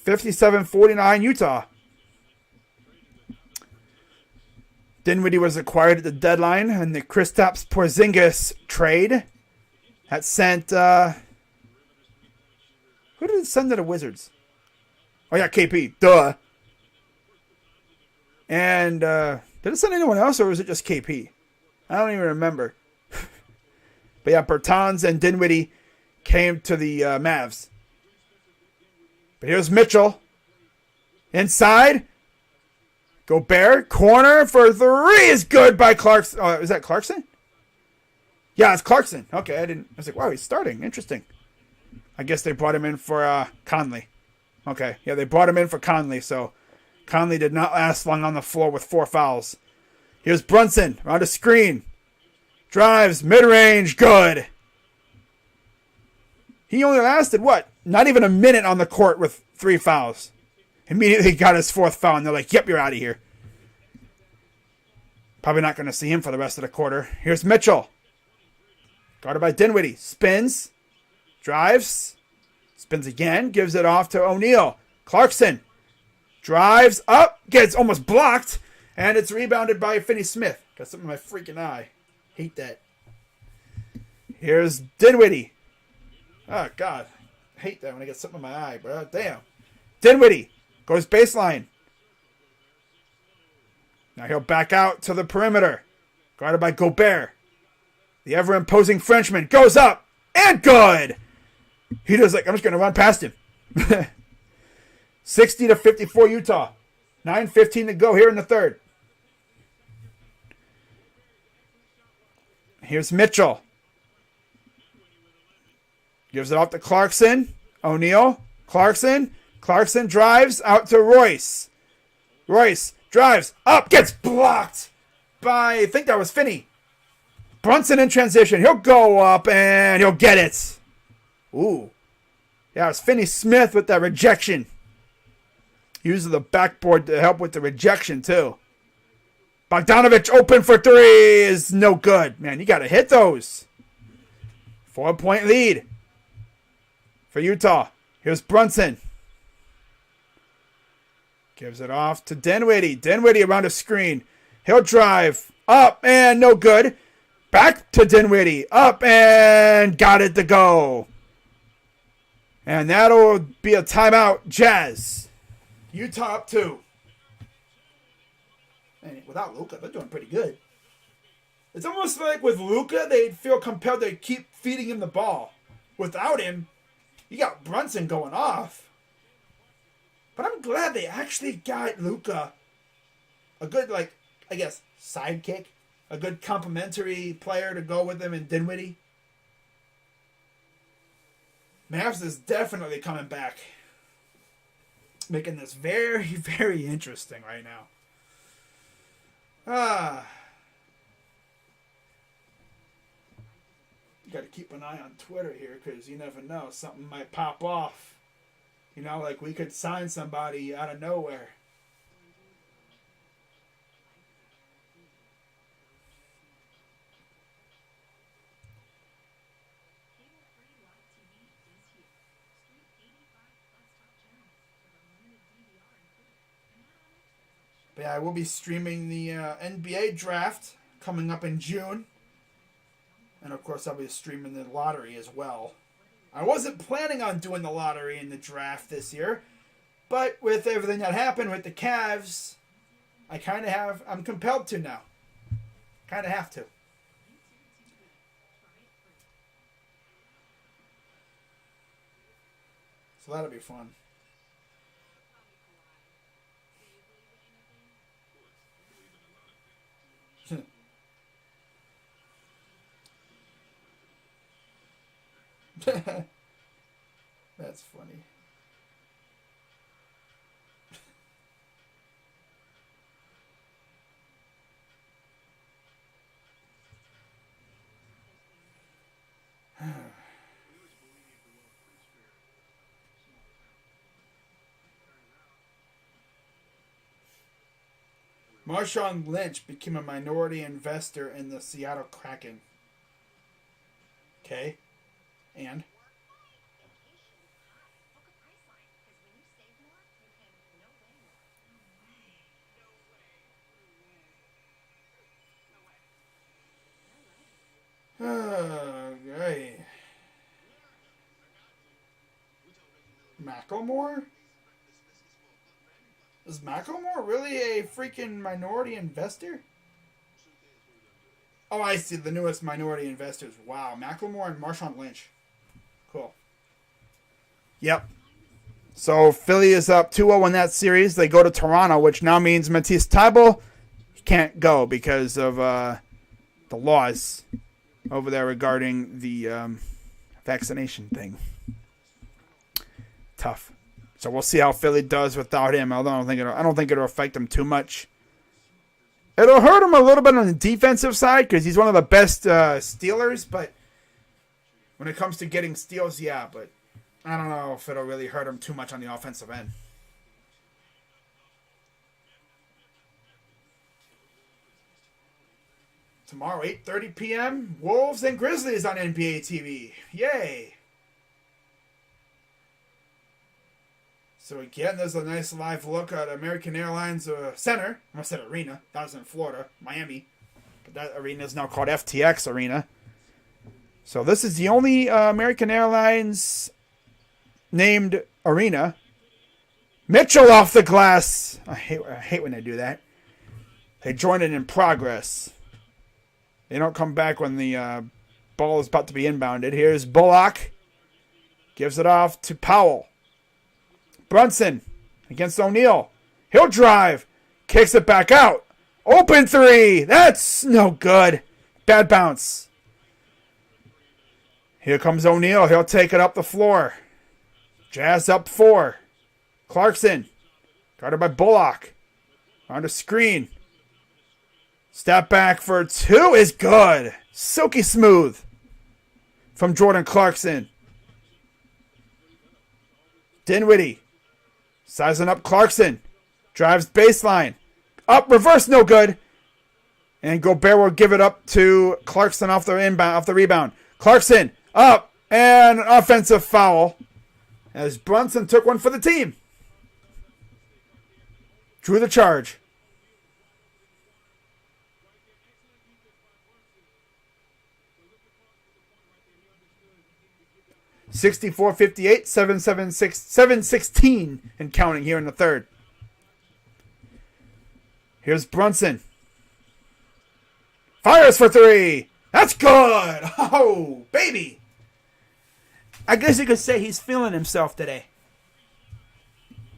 57-49 Utah. Dinwiddie was acquired at the deadline in the Kristaps Porzingis trade. That sent... who did it send to the Wizards? Oh, yeah, KP. Duh. And did it send anyone else, or was it just KP? I don't even remember. But yeah, Bertans and Dinwiddie came to the Mavs. But here's Mitchell. Inside. Gobert. Corner for 3 is good by Clarkson. Oh, is that Clarkson? Yeah, it's Clarkson. Okay, I was like, wow, he's starting. Interesting. I guess they brought him in for Conley. Okay, yeah, they brought him in for Conley, so Conley did not last long on the floor with 4 fouls. Here's Brunson around a screen. Drives, mid-range, good. He only lasted, what? Not even a minute on the court with 3 fouls. Immediately got his 4th foul, and they're like, yep, you're out of here. Probably not going to see him for the rest of the quarter. Here's Mitchell. Guarded by Dinwiddie. Spins. Drives. Spins again. Gives it off to O'Neal. Clarkson. Drives up. Gets almost blocked. And it's rebounded by Finney Smith. Got something in my freaking eye. Hate that. Here's Dinwiddie. Oh, God. Hate that when I get something in my eye, bro. Damn. Dinwiddie goes baseline. Now he'll back out to the perimeter. Guarded by Gobert. The ever-imposing Frenchman goes up. And good. He does like, I'm just going to run past him. 60-54 Utah. 9:15 to go here in the third. Here's Mitchell. Gives it off to Clarkson. O'Neal. Clarkson. Clarkson drives out to Royce. Royce drives up. Gets blocked by, I think that was Finney. Brunson in transition. He'll go up and he'll get it. Ooh. Yeah, it was Finney Smith with that rejection. Uses the backboard to help with the rejection, too. Bogdanovic open for 3 is no good. Man, you got to hit those. 4-point lead for Utah. Here's Brunson. Gives it off to Dinwiddie. Dinwiddie around a screen. He'll drive up and no good. Back to Dinwiddie. Up and got it to go. And that'll be a timeout. Jazz. Utah up 2. And without Luka, they're doing pretty good. It's almost like with Luka, they'd feel compelled to keep feeding him the ball. Without him, you got Brunson going off. But I'm glad they actually got Luka a good, like, I guess, sidekick. A good complimentary player to go with him in Dinwiddie. Mavs is definitely coming back. Making this very, very interesting right now. You got to keep an eye on Twitter here because you never know. Something might pop off. You know, like we could sign somebody out of nowhere. But yeah, I will be streaming the NBA draft coming up in June. And of course, I'll be streaming the lottery as well. I wasn't planning on doing the lottery and the draft this year. But with everything that happened with the Cavs, I'm compelled to now. Kind of have to. So that'll be fun. That's funny. Marshawn Lynch became a minority investor in the Seattle Kraken. Okay. And? Okay. Macklemore? Is Macklemore really a freaking minority investor? Oh, I see. The newest minority investors. Wow. Macklemore and Marshawn Lynch. Cool. Yep. So Philly is up 2-0 in that series. They go to Toronto, which now means Matisse Thybulle can't go because of the laws over there regarding the vaccination thing. Tough. So we'll see how Philly does without him. Although I don't think it'll affect him too much. It'll hurt him a little bit on the defensive side because he's one of the best stealers. But when it comes to getting steals, yeah. But I don't know if it'll really hurt him too much on the offensive end. Tomorrow, 8:30 p.m., Wolves and Grizzlies on NBA TV. Yay! So again, there's a nice live look at American Airlines Center. I said arena. That was in Florida, Miami. But that arena is now called FTX Arena. So this is the only American Airlines named arena. Mitchell off the glass. I hate when they do that. They join it in progress. They don't come back when the ball is about to be inbounded. Here's Bullock. Gives it off to Powell. Brunson against O'Neal. He'll drive. Kicks it back out. Open three. That's no good. Bad bounce. Here comes O'Neal. He'll take it up the floor. Jazz up 4. Clarkson. Guarded by Bullock. On the screen. Step back for 2 is good. Silky smooth. From Jordan Clarkson. Dinwiddie. Sizing up Clarkson. Drives baseline. Up, reverse, no good. And Gobert will give it up to Clarkson off the rebound. Clarkson up. And an offensive foul. As Brunson took one for the team. Drew the charge. (64-58), 7-16 and counting here in the third. Here's Brunson. Fires for 3. That's good. Oh, baby. I guess you could say he's feeling himself today.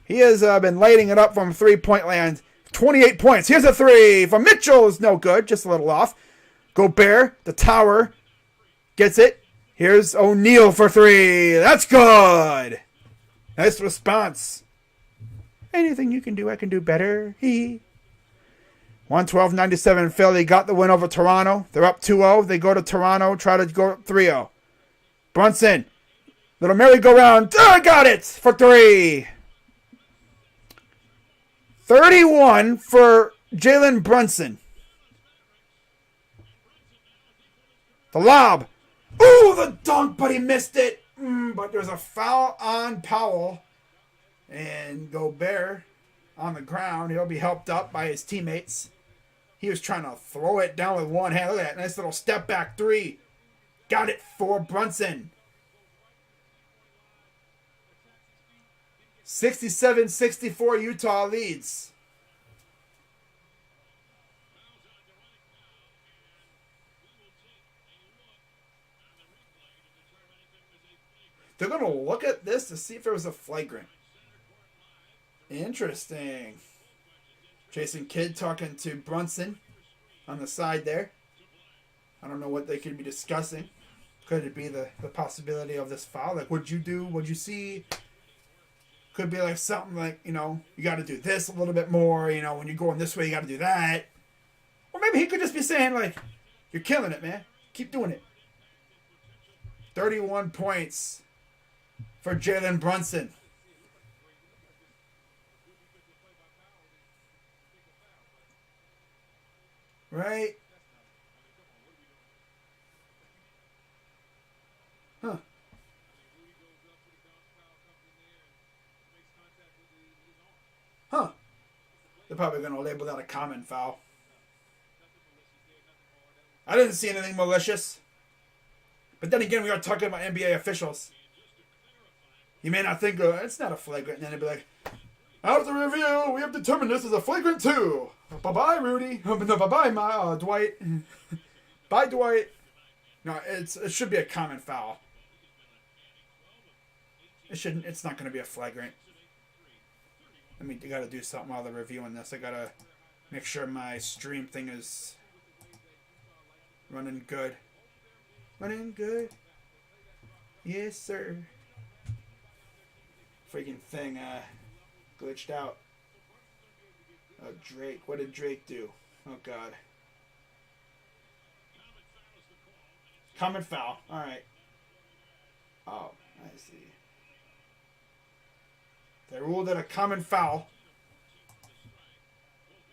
He has been lighting it up from 3-point land. 28 points. Here's a 3 from Mitchell. Is no good. Just a little off. Gobert, the tower, gets it. Here's O'Neal for 3. That's good. Nice response. Anything you can do, I can do better. 112-97 Philly got the win over Toronto. They're up 2-0. They go to Toronto, try to go up 3-0. Brunson. Little merry-go-round. Got it for 3. 31 for Jalen Brunson. The lob. Ooh, the dunk, but he missed it. But there's a foul on Powell. And Gobert on the ground. He'll be helped up by his teammates. He was trying to throw it down with one hand. Look at that. Nice little step back 3. Got it for Brunson. 67-64 Utah leads. They're going to look at this to see if there was a flagrant. Interesting. Jason Kidd talking to Brunson on the side there. I don't know what they could be discussing. Could it be the possibility of this foul? Like, what'd you do? What'd you see? Could be like something like, you got to do this a little bit more. When you're going this way, you got to do that. Or maybe he could just be saying, like, you're killing it, man. Keep doing it. 31 points for Jalen Brunson. Right? Huh. Huh. They're probably going to label that a common foul. I didn't see anything malicious. But then again, we are talking about NBA officials. You may not think, it's not a flagrant. And then they'd be like, after review, we have determined this is a flagrant 2. Bye-bye, Rudy. No, bye-bye, Dwight. Bye, Dwight. No, it should be a common foul. It's not going to be a flagrant. I got to do something while they're reviewing this. I got to make sure my stream thing is running good. Running good. Yes, sir. Freaking thing glitched out. Oh, Drake. What did Drake do? Oh, God. Common foul. All right. Oh, I see. They ruled it a common foul.